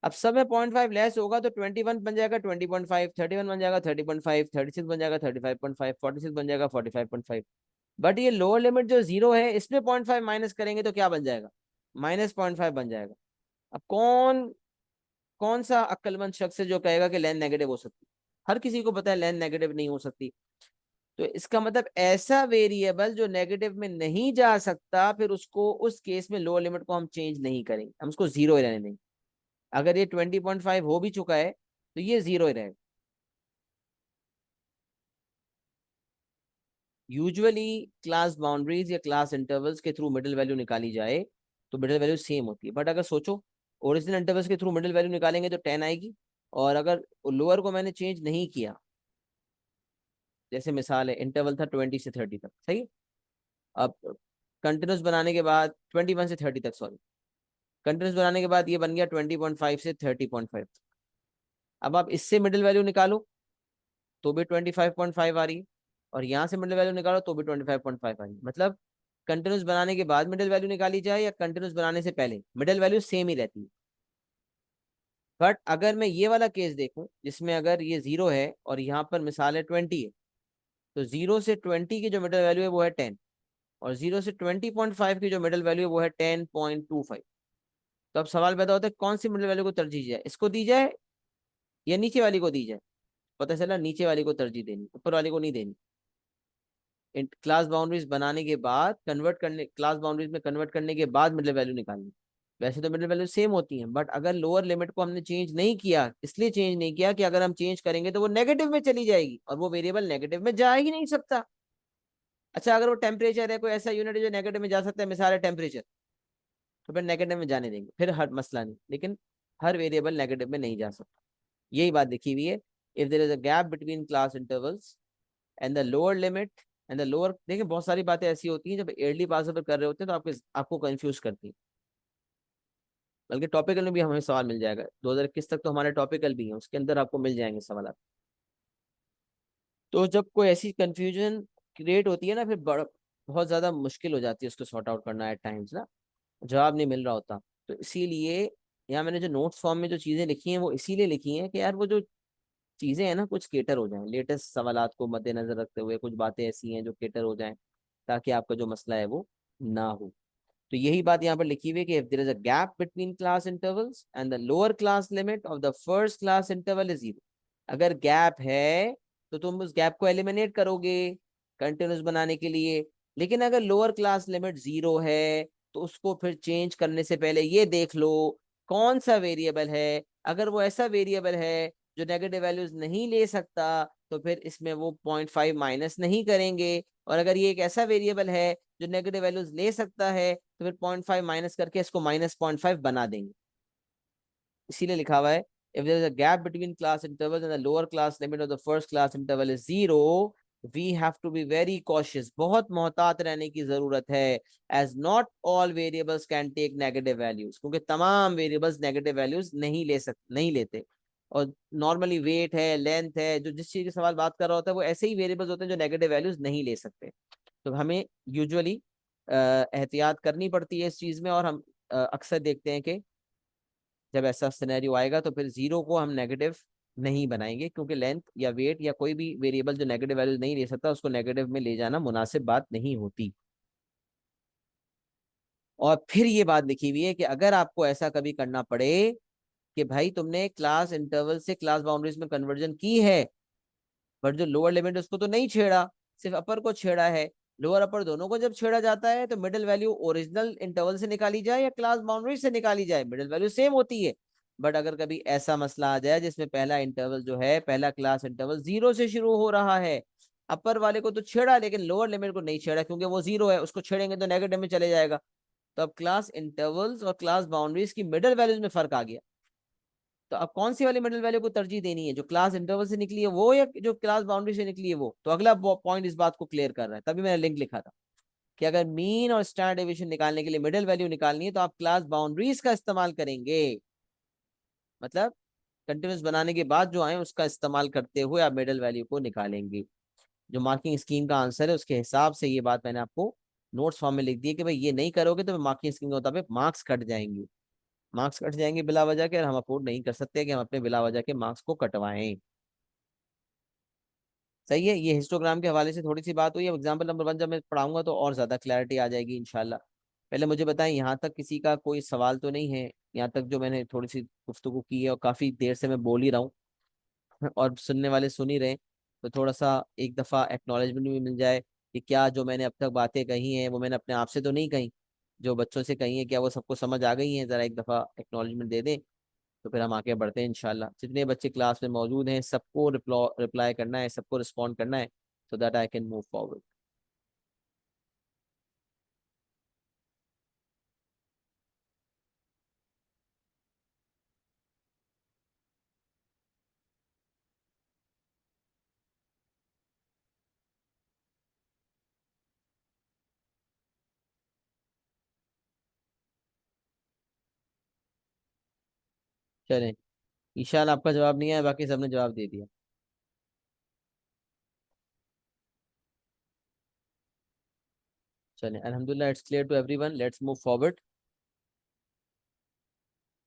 अब सब में 0.5 लेस होगा तो 21 बन जाएगा 20.5, 31 बन जाएगा 30.5, 36 बन जाएगा 35.5, 46 बन जाएगा 45.5। बट ये लोअर लिमिट जो 0 है इसमें 0.5 माइनस करेंगे तो क्या बन जाएगा, -0.5 बन जाएगा। अब कौन कौन सा अक्लमंद शख्स है जो कहेगा कि लेंथ नेगेटिव हो सकती है? हर किसी को पता है लेंथ नेगेटिव नहीं हो सकती। तो इसका मतलब ऐसा वेरिएबल जो नेगेटिव में नहीं जा सकता, फिर उसको उस केस में लोअर लिमिट को हम चेंज नहीं करेंगे, हम उसको 0 ही रहने देंगे। अगर ये 20.5 हो भी चुका है तो ये 0 ही रहेगा। यूजुअली क्लास बाउंड्रीज या क्लास इंटरवल्स के थ्रू मिडिल वैल्यू निकाली जाए तो मिडिल वैल्यू सेम होती है। बट अगर सोचो ओरिजिनल इंटरवल्स के थ्रू मिडिल वैल्यू निकालेंगे तो 10 आएगी, और अगर लोअर को मैंने चेंज नहीं किया, जैसे मिसाल है इंटरवल था 20 से 30 तक, सही है? अब कंटिन्यूस बनाने के बाद 21 से 30 तक, सॉरी, कंटिन्यूस बनाने के बाद ये बन गया 20.5 से 30.5। अब आप इससे मिडिल वैल्यू निकालो तो भी 25.5 आ रही है, और यहाँ से मिडिल वैल्यू निकालो तो भी 25.5 आ रही है। मतलब कंटिन्यूस बनाने के बाद मिडिल वैल्यू निकाली जाए या कंटिन्यूस बनाने से पहले, मिडिल वैल्यू सेम ही रहती है। बट अगर मैं ये वाला केस देखूं जिसमें अगर ये 0 है और यहाँ पर मिसाल है 20 है, तो 0 से 20 की जो मिडिल वैल्यू है वो है 10, और 0 से 20.5 की जो मिडिल वैल्यू है वो है 10.25। तो अब सवाल पैदा होता है कौन सी मिडिल वैल्यू को तरजीह दी जाए, इसको दी जाए या नीचे वाली को दी जाए? पता चला नीचे वाली को तरजीह देनी, ऊपर वाली को नहीं देनी। क्लास बाउंड्रीज बनाने के बाद कन्वर्ट करने, क्लास बाउंड्रीज में कन्वर्ट करने के बाद मिडिल वैल्यू निकालनी। वैसे तो मिडिल वैल्यू सेम होती हैं, बट अगर लोअर लिमिट को हमने चेंज नहीं किया, इसलिए चेंज नहीं किया कि अगर हम चेंज करेंगे तो वो नेगेटिव में चली जाएगी, और वो वेरिएबल नेगेटिव में जा ही नहीं सकता। अच्छा, अगर वो टेम्परेचर है, कोई ऐसा यूनिट है जो नेगेटिव में जा सकता है, मिसाल है टेम्परेचर, तो फिर नेगेटिव में जाने देंगे, फिर हर मसला नहीं। लेकिन हर वेरिएबल नेगेटिव में नहीं जा सकता, यही बात लिखी हुई है। If there is a gap between class intervals and the lower limit and the lower, देखिए बहुत सारी बातें ऐसी होती हैं जब एयरली पास ओवर कर रहे होते हैं तो आपको कंफ्यूज करती है। बल्कि टॉपिकल में भी हमें सवाल मिल जाएगा, 2021 तक तो हमारे टॉपिकल भी हैं, उसके अंदर आपको मिल जाएंगे सवाल। तो जब कोई ऐसी कंफ्यूजन क्रिएट होती है ना, फिर बड़ा बहुत ज्यादा मुश्किल हो जाती है उसको सॉर्ट आउट करना एट टाइम्स ना, जवाब नहीं मिल रहा होता। तो इसीलिए यहाँ मैंने जो नोट्स फॉर्म में जो चीजें लिखी हैं वो इसीलिए लिखी हैं कि यार वो जो चीजें हैं ना कुछ केटर हो जाएं, लेटेस्ट सवालात को मद्देनजर रखते हुए कुछ बातें ऐसी हैं जो केटर हो जाएं, ताकि आपका जो मसला है वो ना हो। तो यही बात यहाँ पर लिखी हुई है कि if there is a gap between class intervals and the lower class limit of the first class interval is 0। अगर गैप है तो तुम उस गैप को एलिमिनेट करोगे कंटिन्यूस बनाने के लिए। लेकिन अगर लोअर क्लास लिमिट 0 है तो उसको फिर चेंज करने से पहले ये देख लो कौन सा वेरिएबल है। अगर वो ऐसा वेरिएबल है जो नेगेटिव वैल्यूज नहीं ले सकता, तो फिर इसमें वो 0.5 माइनस नहीं करेंगे। और अगर ये एक ऐसा वेरिएबल है जो नेगेटिव वैल्यूज ले सकता है, तो फिर 0.5 माइनस करके इसको -0.5 बना देंगे। इसीलिए लिखा हुआ है if there is a gap between class intervals and the lower class limit of the first class interval is 0, we have to be very cautious, बहुत मोहतात रहने की जरूरत है, as not all variables can take negative values, क्योंकि तमाम variables negative values नहीं लेते। और नॉर्मली वेट है, लेंथ है, जो जिस चीज के सवाल बात कर रहा होता है वो ऐसे ही वेरिएबल्स होते हैं जो नेगेटिव वैल्यूज नहीं ले सकते। तो हमें यूजुअली एहतियात करनी पड़ती है इस चीज में, और हम अक्सर देखते हैं कि जब ऐसा सिनेरियो आएगा तो फिर 0 को हम नेगेटिव नहीं बनाएंगे, क्योंकि लेंथ या वेट या कोई भी वेरिएबल जो नेगेटिव वैल्यू नहीं ले सकता उसको नेगेटिव में ले जाना मुनासिब बात नहीं होती। और फिर ये बात लिखी हुई है कि अगर आपको ऐसा कभी करना पड़े कि भाई तुमने क्लास इंटरवल से क्लास बाउंड्रीज में कन्वर्जन की है, बट जो लोअर लिमिट उसको तो नहीं छेड़ा, सिर्फ अपर को छेड़ा है, लोअर अपर दोनों को जब छेड़ा जाता है तो मिडिल वैल्यू ओरिजिनल इंटरवल से निकाली जाए या क्लास बाउंड्री से निकाली जाए, मिडिल वैल्यू सेम होती है। बट अगर कभी ऐसा मसला आ जाए जिसमें पहला इंटरवल जो है, पहला क्लास इंटरवल 0 से शुरू हो रहा है, अपर वाले को तो छेड़ा लेकिन लोअर लिमिट को नहीं छेड़ा, क्योंकि वो 0 है, उसको छेड़ेंगे तो नेगेटिव में चले जाएगा। तो अब क्लास इंटरवल्स और क्लास बाउंड्रीज की मिडल वैल्यूज में फर्क आ गया। तो अब कौन सी वाली मिडिल वैल्यू को तरजीह देनी है, जो क्लास इंटरवल से निकली है वो, या जो क्लास बाउंड्री से निकली है वो? तो अगला पॉइंट इस बात को क्लियर कर रहा है, तभी मैंने लिंक लिखा था कि अगर मीन और स्टैंडर्ड डेविएशन निकालने के लिए मिडिल वैल्यू निकालनी है तो आप क्लास बाउंड्रीज का इस्तेमाल करेंगे। मतलब कंटिन्यूस बनाने के बाद जो आए उसका इस्तेमाल करते हुए आप मिडिल वैल्यू को निकालेंगे। जो मार्किंग स्कीम का आंसर है उसके हिसाब से ये बात मैंने आपको नोट्स फॉर्म में लिख दी है कि भाई ये नहीं करोगे तो मार्किंग स्कीम के मुताबिक मार्क्स कट जाएंगे। मार्क्स कट जाएंगे बिला वजह के, और हम अफोर्ड नहीं कर सकते कि हम अपने बिला वजह के मार्क्स को कटवाएं। सही है। ये हिस्टोग्राम के हवाले से थोड़ी सी बात हुई। अब एग्जाम्पल नंबर 1 जब मैं पढ़ाऊंगा तो और ज्यादा क्लैरिटी आ जाएगी इंशाल्लाह। पहले मुझे बताएं, यहाँ तक किसी का कोई सवाल तो नहीं है? यहाँ तक जो मैंने थोड़ी सी गुफ्तगू की है और काफी देर से मैं बोल ही रहा हूँ और सुनने वाले सुन ही रहे हैं, तो थोड़ा सा एक दफा एक्नॉलेजमेंट भी मिल जाए कि क्या जो मैंने अब तक बातें कही हैं वो मैंने अपने आप से तो नहीं कही, जो बच्चों से कही है क्या वो सबको समझ आ गई हैं? जरा एक दफा एक्नॉलेजमेंट दे दें तो फिर हम आगे बढ़ते हैं इंशाल्लाह। जितने बच्चे क्लास में मौजूद हैं सबको रिप्लाई करना है, सबको रिस्पॉन्ड करना है, so that I can move forward. चलें, ईशान आपका जवाब नहीं आया, बाकी सबने जवाब दे दिया। चलें, अल्हम्दुलिल्लाह, it's clear to everyone, let's move forward.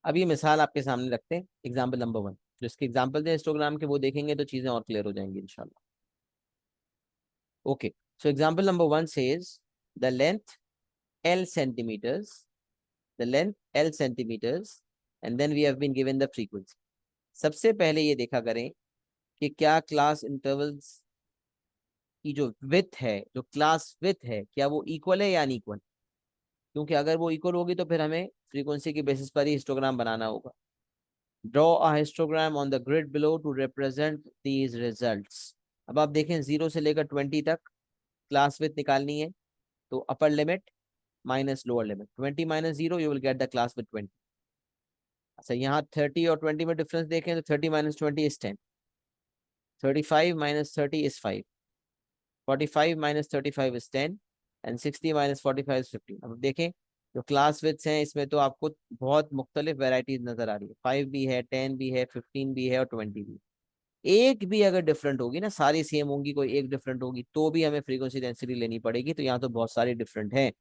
अब ये मिसाल आपके सामने रखते हैं, एग्जाम्पल नंबर 1। जो इसके एग्जाम्पल हैं हिस्टोग्राम के वो देखेंगे तो चीजें और क्लियर हो जाएंगी इंशाल्लाह। Okay, so example number 1 says the length L centimeters, the length L centimeters, and then we have been given the frequency। सबसे पहले ये देखा करें कि क्या क्लास इंटरवल्स की जो विथ है, जो क्लास विथ है, क्या वो इक्वल है या अनइक्वल? क्योंकि अगर वो इक्वल होगी तो फिर हमें फ्रीक्वेंसी के बेसिस पर ही हिस्टोग्राम बनाना होगा। Draw a histogram on the grid below to represent these results. अब आप देखें 0 से लेकर 20 तक क्लास विथ निकालनी है, तो upper limit minus lower limit, 20 minus 0 you will get the class with 20। अच्छा, यहाँ 30 और 20 में डिफरेंस देखें तो 30 minus 20 is 10, 35 minus 30 is 5, 45 minus 35 is 10, and 60 minus 45 is 15। अब देखें जो क्लास विथ्स हैं इसमें तो आपको बहुत मुख्तलिफ वेराइटीज नजर आ रही है, 5 भी है, 10 भी है, 15 भी है और 20 भी। एक भी अगर डिफरेंट होगी ना, सारी सेम होंगी, कोई एक डिफरेंट होगी तो भी हमें फ्रीक्वेंसी डेंसिटी लेनी पड़ेगी। तो यहाँ तो बहुत सारी डिफरेंट है।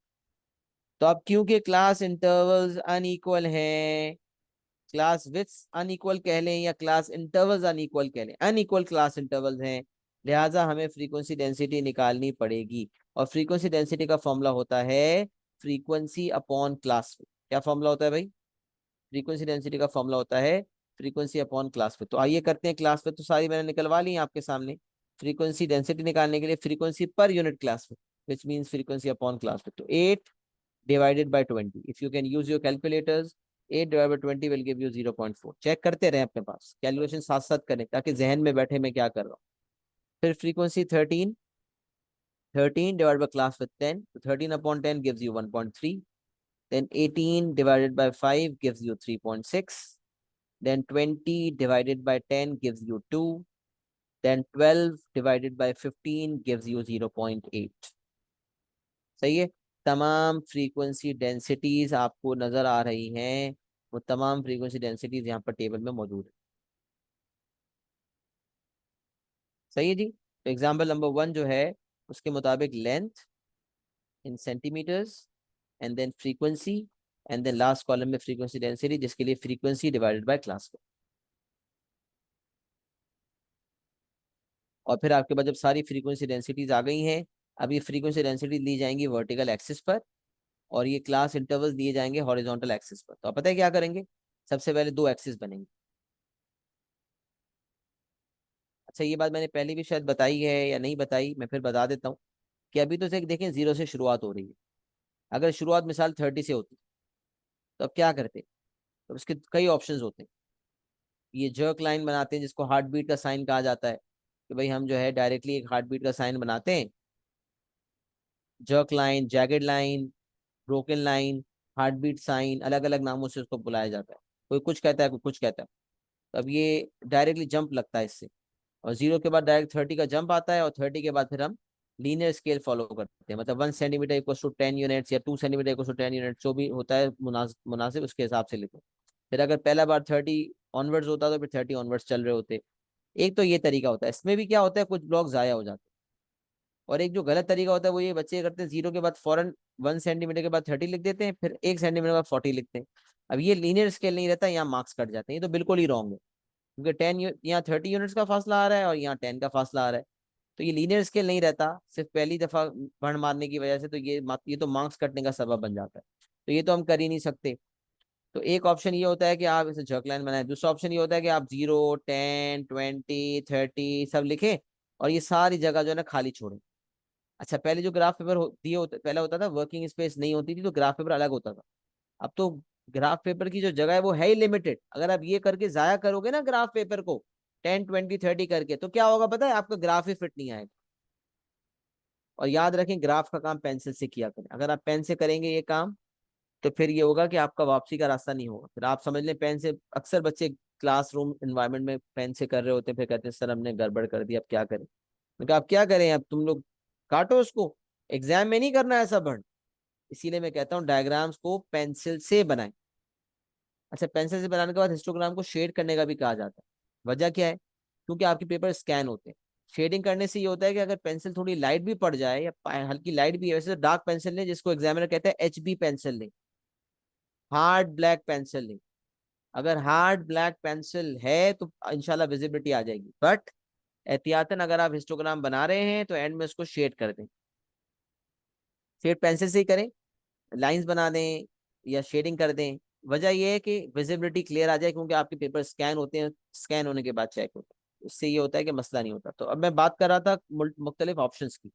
तो अब क्योंकि क्लास इंटरवल्स अनइक्वल हैं, क्लास विथ्स अनइक्वल कह लें या क्लास इंटरवल्स अनइक्वल कह लें, अनइक्वल क्लास इंटरवल्स हैं, लिहाजा हमें फ्रीक्वेंसी डेंसिटी निकालनी पड़ेगी। और फ्रीक्वेंसी डेंसिटी का फॉर्मूला होता है फ्रीक्वेंसी अपॉन क्लास विड्थ। क्या फॉर्मूला होता है भाई? फ्रीक्वेंसी डेंसिटी का फॉर्मूला होता है फ्रीक्वेंसी अपॉन क्लास विड्थ। तो आइए करते हैं क्लास विड्थ, तो सारी मैंने निकलवा ली है आपके सामने। फ्रीक्वेंसी डेंसिटी निकालने के लिए frequency per unit class width, which means frequency upon class width. तो 8 divided by 20, if you can use your calculators, 8 divided by 20 will give you 0.4। Check करते रहें अपने पास, कैलकुलेशन साथ साथ करें ताकि जहन में बैठे मैं क्या कर रहा हूँ। फिर frequency 13, 13 divided by class with 10, so 13 upon 10 gives you 1.3, then 18 divided by 5 gives you 3.6, then 20 divided by 10 gives you 2, then 12 divided by 15 gives you 0.8। सही है। तमाम फ्रीक्वेंसी डेंसिटीज आपको नजर आ रही हैं, वो तमाम फ्रीक्वेंसी डेंसिटीज यहाँ पर टेबल में मौजूद है। सही है जी। तो एग्जाम्पल नंबर 1 जो है उसके मुताबिक length in centimetres, and then frequency, and then last column में फ्रीक्वेंसी डेंसिटी, जिसके लिए फ्रीक्वेंसी डिवाइडेड बाय क्लास। और फिर आपके पास जब सारी फ्रीक्वेंसी डेंसिटीज आ गई हैं, अब ये फ्रीक्वेंसी डेंसिटी ली जाएंगी वर्टिकल एक्सिस पर, और ये क्लास इंटरवल्स दिए जाएंगे हॉरिजॉन्टल एक्सिस पर। तो आप पता है क्या करेंगे? सबसे पहले दो एक्सिस बनेंगे। अच्छा, ये बात मैंने पहले भी शायद बताई है या नहीं बताई, मैं फिर बता देता हूँ कि अभी तो देखें 0 से शुरुआत हो रही है। अगर शुरुआत मिसाल 30 से होती तो अब क्या करते? तो उसके कई ऑप्शंस होते हैं। ये जर्क लाइन बनाते हैं जिसको हार्ट बीट का साइन कहा जाता है, कि भाई हम जो है डायरेक्टली एक हार्ट बीट का साइन बनाते हैं। Jerk line, jagged line, broken line, heart beat sign, अलग अलग नामों से उसको बुलाया जाता है। कोई कुछ कहता है, कोई कुछ कहता है। तो अब ये डायरेक्टली जंप लगता है इससे, और 0 के बाद डायरेक्ट 30 का जंप आता है, और 30 के बाद फिर हम लीनियर स्केल फॉलो करते हैं। मतलब 1 सेंटीमीटर इक्वल टू 10 यूनिट्स, या 2 सेंटीमीटर इक्वल टू 10 यूनिट्स, जो भी होता है मुनासिब उसके हिसाब से लिखो। फिर अगर पहला बार 30 ऑनवर्ड्स होता तो फिर 30 ऑनवर्ड्स चल रहे होते। एक तो ये तरीका होता है। इसमें भी क्या होता है, कुछ ब्लॉक ज़ाया हो जाते हैं। और एक जो गलत तरीका होता है वो ये बच्चे करते हैं, 0 के बाद फौरन 1 सेंटीमीटर के बाद 30 लिख देते हैं, फिर 1 सेंटीमीटर के बाद 40 लिखते हैं। अब ये लीनियर स्केल नहीं रहता, यहाँ मार्क्स कट जाते हैं। ये तो बिल्कुल ही रॉन्ग है, क्योंकि यहाँ 30 यूनिट्स का फासला आ रहा है और यहाँ 10 का फासला आ रहा है। तो ये लीनियर स्केल नहीं रहता, सिर्फ पहली दफा बढ़ मारने की वजह से। तो ये तो मार्क्स कटने का सबब बन जाता है। तो ये तो हम कर ही नहीं सकते। तो एक ऑप्शन ये होता है कि आप इसे जर्क लाइन बनाएं, दूसरा ऑप्शन ये होता है कि आप 0, 10, 20, 30 सब लिखें, और ये सारी जगह जो है ना खाली छोड़ें। अच्छा, पहले जो ग्राफ पेपर दिए होते, पहले होता था वर्किंग स्पेस नहीं होती थी, तो ग्राफ पेपर अलग होता था। अब तो ग्राफ पेपर की जो जगह है वो है ही लिमिटेड। अगर आप ये करके जाया करोगे ना ग्राफ पेपर को, 10, 20, 30 करके, तो क्या होगा पता है, आपका ग्राफ ही फिट नहीं आएगा। और याद रखें, ग्राफ का काम पेंसिल से किया करें। अगर आप पेन से करेंगे ये काम, तो फिर ये होगा कि आपका वापसी का रास्ता नहीं होगा। फिर आप समझ लें, पेन से अक्सर बच्चे क्लासरूम इन्वायरमेंट में पेन से कर रहे होते हैं, फिर कहते हैं सर हमने गड़बड़ कर दी, अब क्या करें। मैं कहा अब क्या करें, अब तुम लोग काटो उसको, एग्जाम में नहीं करना है ऐसा बढ़। इसीलिए मैं कहता हूँ डायग्राम्स को पेंसिल से बनाएं। अच्छा, पेंसिल से बनाने के बाद हिस्टोग्राम को शेड करने का भी कहा जाता है। वजह क्या है, क्योंकि आपके पेपर स्कैन होते हैं। शेडिंग करने से ये होता है कि अगर पेंसिल थोड़ी लाइट भी पड़ जाए, या हल्की लाइट भी है, वैसे तो डार्क पेंसिल लें, जिसको एग्जामिनर कहते हैं HB पेंसिल लें, हार्ड ब्लैक पेंसिल लें। अगर हार्ड ब्लैक पेंसिल है तो इंशाल्लाह विजिबिलिटी आ जाएगी, बट एहतियातन अगर आप हिस्टोग्राम बना रहे हैं तो एंड में उसको शेड कर दें। शेड पेंसिल से ही करें, लाइंस बना दें या शेडिंग कर दें। वजह यह है कि विजिबिलिटी क्लियर आ जाए, क्योंकि आपके पेपर स्कैन होते हैं, स्कैन होने के बाद चेक होता है। इससे ये होता है कि मसला नहीं होता। तो अब मैं बात कर रहा था मुख्तलिफ ऑप्शंस की।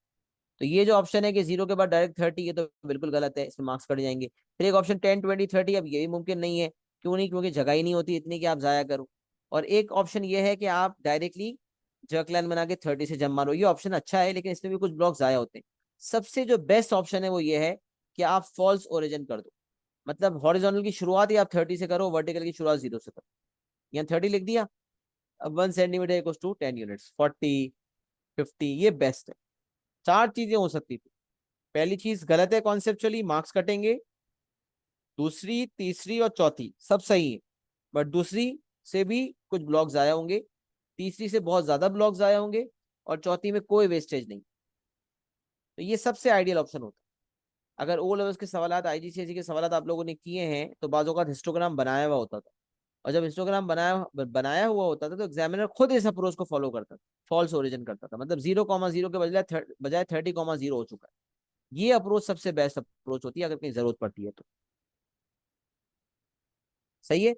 तो ये जो ऑप्शन है कि 0 के बाद डायरेक्ट 30, ये तो बिल्कुल गलत है, इसमें मार्क्स कट जाएंगे। फिर एक ऑप्शन 10, 20, 30, अब ये भी मुमकिन नहीं है। क्यों नहीं, क्योंकि जगह ही नहीं होती इतनी कि आप जाया करो। और एक ऑप्शन ये है कि आप डायरेक्टली जर्क लाइन बना के 30 से जम मारो। ये ऑप्शन अच्छा है, लेकिन इसमें भी कुछ ब्लॉक जाया होते हैं। सबसे जो बेस्ट ऑप्शन है वो ये है कि आप फॉल्स ओरिजिन कर दो। मतलब हॉरिजॉन्टल की शुरुआत ही आप 30 से करो, वर्टिकल की शुरुआत 0 से करो। यहाँ 30 लिख दिया, अब 1 सेंटीमीटर इक्वल टू 10 यूनिट्स, 40, 50, ये बेस्ट है। चार चीजें हो सकती थी। पहली चीज गलत है कॉन्सेप्चुअली, मार्क्स कटेंगे। दूसरी, तीसरी और चौथी सब सही है, बट दूसरी से भी कुछ ब्लॉक्स आए होंगे, तीसरी से बहुत ज्यादा ब्लॉक्स आए होंगे, और चौथी में कोई वेस्टेज नहीं। तो ये सबसे आइडियल ऑप्शन होता है। अगर ओ लेवल्स के सवाल, IGCSE के सवाल आप लोगों ने किए हैं, तो बाजों का हिस्टोग्राम बनाया हुआ होता था। और जब हिस्टोग्राम बनाया बनाया हुआ होता था, तो एग्जामिनर खुद इस अप्रोच को फॉलो करता था, फॉल्स ओरिजिन करता था। मतलब 0, 0 के बजाय 30, 0 हो चुका है। ये अप्रोच सबसे बेस्ट अप्रोच होती है अगर कहीं जरूरत पड़ती है तो। सही है।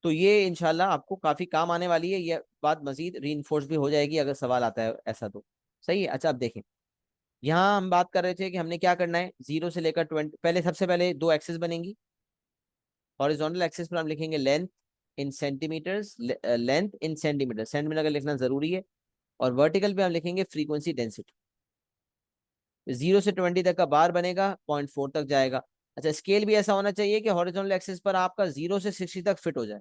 तो ये इंशाल्लाह आपको काफी काम आने वाली है। ये बात मजीद री भी हो जाएगी अगर सवाल आता है ऐसा तो। सही है। अच्छा, अब देखें, यहाँ हम बात कर रहे थे कि हमने क्या करना है। 0 से लेकर 20, पहले सबसे पहले दो एक्सेस बनेंगी। हॉरिजॉन्टल एक्सेस पर हम लिखेंगे length in centimetres, length in centimetre, centimetre का लिखना जरूरी है। और वर्टिकल पे हम लिखेंगे फ्रीक्वेंसी डेंसिटी। 0 से 20 तक का बार बनेगा, 0.4 तक जाएगा। अच्छा, स्केल भी ऐसा होना चाहिए कि हॉरिजॉन्टल एक्सिस पर आपका 0 से 60 तक फिट हो जाए,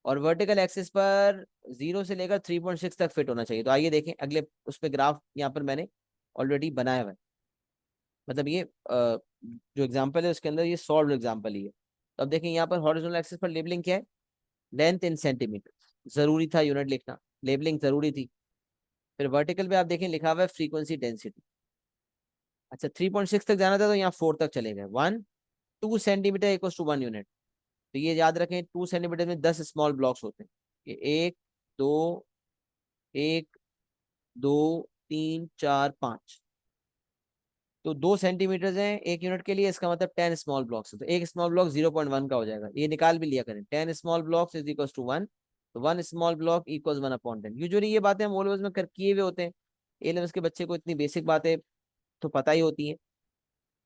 और वर्टिकल एक्सिस पर 0 से लेकर 3.6 तक फिट होना चाहिए। तो आइए देखें अगले उस पर ग्राफ, यहाँ पर मैंने ऑलरेडी बनाया हुआ है। मतलब ये जो एग्जाम्पल है उसके अंदर ये सॉल्व एग्जाम्पल ही है। तो अब देखें यहाँ पर हॉरिजॉन्टल एक्सिस पर लेबलिंग क्या है, लेंथ इन सेंटीमीटर, जरूरी था यूनिट लिखना, लेबलिंग जरूरी थी। फिर वर्टिकल पे आप देखें लिखा हुआ है फ्रीक्वेंसी डेंसिटी। अच्छा, 3.6 तक जाना था, तो यहाँ 4 तक चले गए। 2 सेंटीमीटर इक्वल टू 1 यूनिट। तो ये याद रखें, 2 सेंटीमीटर में 10 स्मॉल ब्लॉक्स होते हैं। ये दो एक, दो, तीन, चार, पांच। तो 2 सेंटीमीटर हैं 1 यूनिट के लिए, इसका मतलब 10 स्मॉल ब्लॉक्स है। तो एक स्मॉल ब्लॉक 0.1 का हो जाएगा, ये निकाल भी लिया करें। 10 small blocks is equal to 1। तो 1 स्मॉल ब्लॉक इक्वल्स 1/10। यूजुअली ये बातें हम ओ लेवल्स में कर किए हुए होते हैं। ए लेवल्स के बच्चे को इतनी बेसिक बातें तो पता ही होती हैं,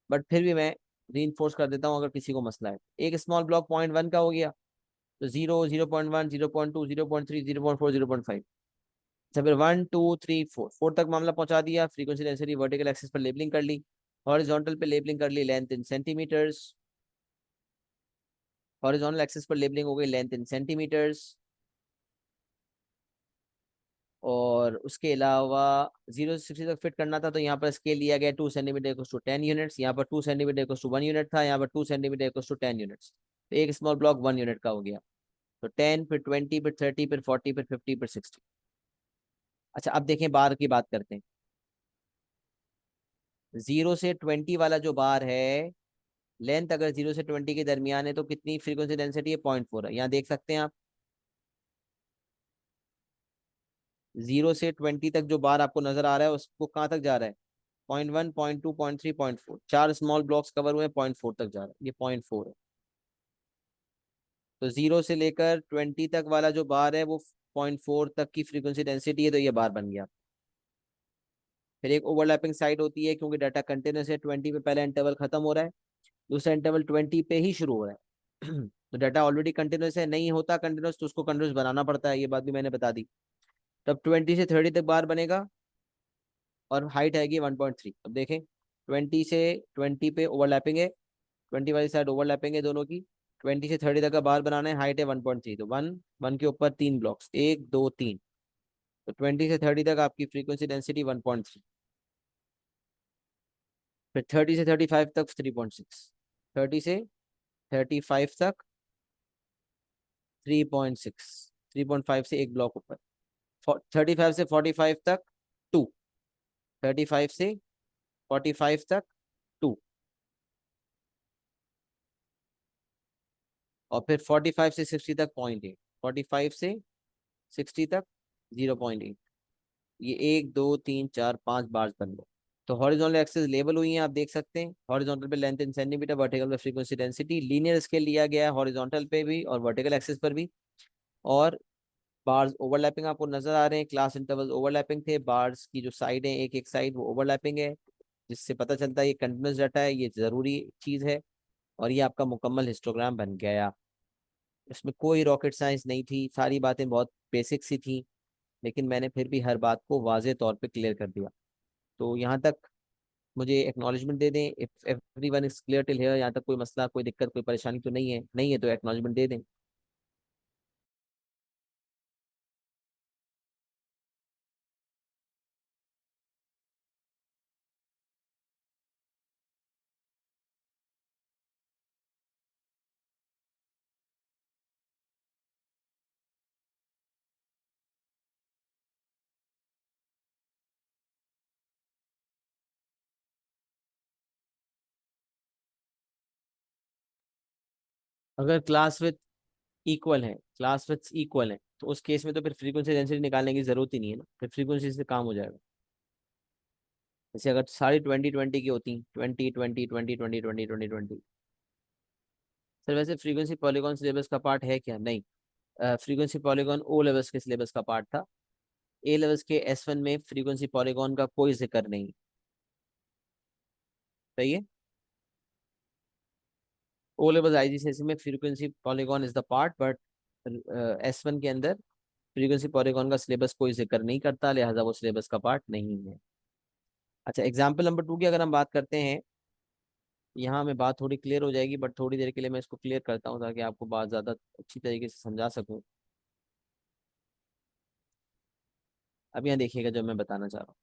बट फिर भी मैं री कर देता हूँ अगर किसी को मसला है। एक स्मॉल ब्लॉक 0.1 का हो गया, तो 0, 0.1, 0.2, 0.3, 0.4, 0.5। अच्छा, फिर 1, 2, 3, 4 तक मामला पहुंचा दिया। फ्रीक्वेंसी डेंसिटी वर्टिकल एक्सिस पर लेबलिंग कर ली। हॉरिजॉन्टल पे लेबलिंग कर ली length in centimetres, horizontal axis पर लेबलिंग हो गई लेंथ इन सेंटीमीटर्स। और उसके अलावा 0 से 60 तक फिट करना था तो यहाँ पर स्केल लिया गया 2 सेंटीमीटर इक्वल्स टू 10 यूनिट्स, यहाँ पर 2 सेंटीमीटर इक्वल्स टू 1 यूनिट था, यहाँ पर 2 सेंटीमीटर इक्वल्स टू 10 यूनिट्स। तो एक स्मॉल ब्लॉक 1 यूनिट का हो गया। तो 10 फिर 20 फिर 30 फिर 40 फिर 50 फिर 60। अच्छा अब देखें बार की बात करते हैं। 0 से 20 वाला जो बार है, लेंथ अगर 0 से 20 के दरमियान है तो कितनी फ्रीक्वेंसी डेंसिटी है, 0.4 है। यहाँ देख सकते हैं आप 0 से 20 तक जो बार आपको नजर आ रहा है उसको कहाँ तक जा रहा है, 0.1 0.2 0.3 0.4, 4 स्मॉल ब्लॉक्स कवर हुए, 0.4 तक जा रहा है, ये 0.4 है। तो 0 से लेकर 20 तक वाला जो बार है वो 0.4 तक की फ्रीक्वेंसी डेंसिटी है, तो ये बार बन गया। फिर एक ओवरलैपिंग साइड होती है, क्योंकि डाटा कंटिन्यूस है, 20 पे पहला इंटरवल खत्म हो रहा है, दूसरा इंटरवल 20 पे ही शुरू हो रहा है। तो डाटा ऑलरेडी कंटिन्यूस है, नहीं होता कंटिन्यूस तो उसको कंटिन्यूस बनाना पड़ता है, ये बात भी मैंने बता दी। तब 20 से 30 तक बार बनेगा और हाइट आएगी 1.3। अब देखें 20 से 20 पे ओवरलैपिंग है, 20 वाली साइड ओवरलैपिंग है दोनों की। 20 से 30 तक का बार बनाना है, हाइट है 1.3, तो वन वन के ऊपर तीन ब्लॉक्स, एक दो तीन। तो 20 से 30 तक आपकी फ्रीक्वेंसी डेंसिटी 1.3। फिर 30 से 35 तक 3.6, 30 से 35 तक 3.6, 3.5 से एक ब्लॉक ऊपर। 35 से 45 तक 2, 35 से 45 तक 2, और फिर 45 से 60 तक 0.8, 45 से 60 तक 0.8। ये 1 2 3 4 5 बार्स बन गए। तो हॉरिजॉन्टल एक्सिस लेवल हुई है, आप देख सकते हैं। हॉरिजॉन्टल पे लेंथ इन सेंटीमीटर, वर्टिकल पे फ्रीक्वेंसी डेंसिटी, लीनियर स्केल लिया गया है हॉरिजॉन्टल पे भी और वर्टिकल एक्सिस पर भी। और बार्स ओवरलैपिंग आपको नजर आ रहे हैं, क्लास इंटरवल ओवरलैपिंग थे, बार्स की जो साइड है एक एक साइड वो ओवरलैपिंग है, जिससे पता चलता है ये कंटिन्यूस डाटा है, ये जरूरी चीज है। और ये आपका मुकम्मल हिस्टोग्राम बन गया। इसमें कोई रॉकेट साइंस नहीं थी, सारी बातें बहुत बेसिक सी थी, लेकिन मैंने फिर भी हर बात को वाजे तौर पे क्लियर कर दिया। तो यहाँ तक मुझे एक्नॉलेजमेंट दे दें, if everyone is clear till here. यहाँ तक कोई मसला, कोई दिक्कत, कोई परेशानी तो नहीं है? नहीं है तो एक्नॉलेजमेंट दे दें। अगर क्लास विथ इक्वल है, क्लास विथ इक्वल है, तो उस केस में तो फिर फ्रीक्वेंसी डेंसिटी निकालने की जरूरत ही नहीं है ना, फिर फ्रीक्वेंसी से काम हो जाएगा। जैसे अगर सारी 20 20 की होती, 20 20 20 20 20 20 20। सर वैसे फ्रीक्वेंसी पॉलीगॉन सिलेबस का पार्ट है क्या? नहीं, फ्रीक्वेंसी पॉलीगॉन ओ लेवल्स के सिलेबस का पार्ट था। ए लेवल्स के S1 में फ्रीक्वेंसी पॉलीगॉन का कोई जिक्र नहीं। सही है। ओ लेवल्स IGCSE में frequency polygon is the part, but S1 के अंदर फ्रीक्वेंसी पॉलीगॉन का सिलेबस कोई जिक्र नहीं करता, लिहाजा वो सिलेबस का पार्ट नहीं है। अच्छा एग्जाम्पल नंबर 2 की अगर हम बात करते हैं, यहाँ में बात थोड़ी क्लियर हो जाएगी, बट थोड़ी देर के लिए मैं इसको क्लियर करता हूँ ताकि आपको बात ज़्यादा अच्छी तरीके से समझा सकूँ। अब यहाँ देखिएगा जो मैं बताना चाह रहा हूँ।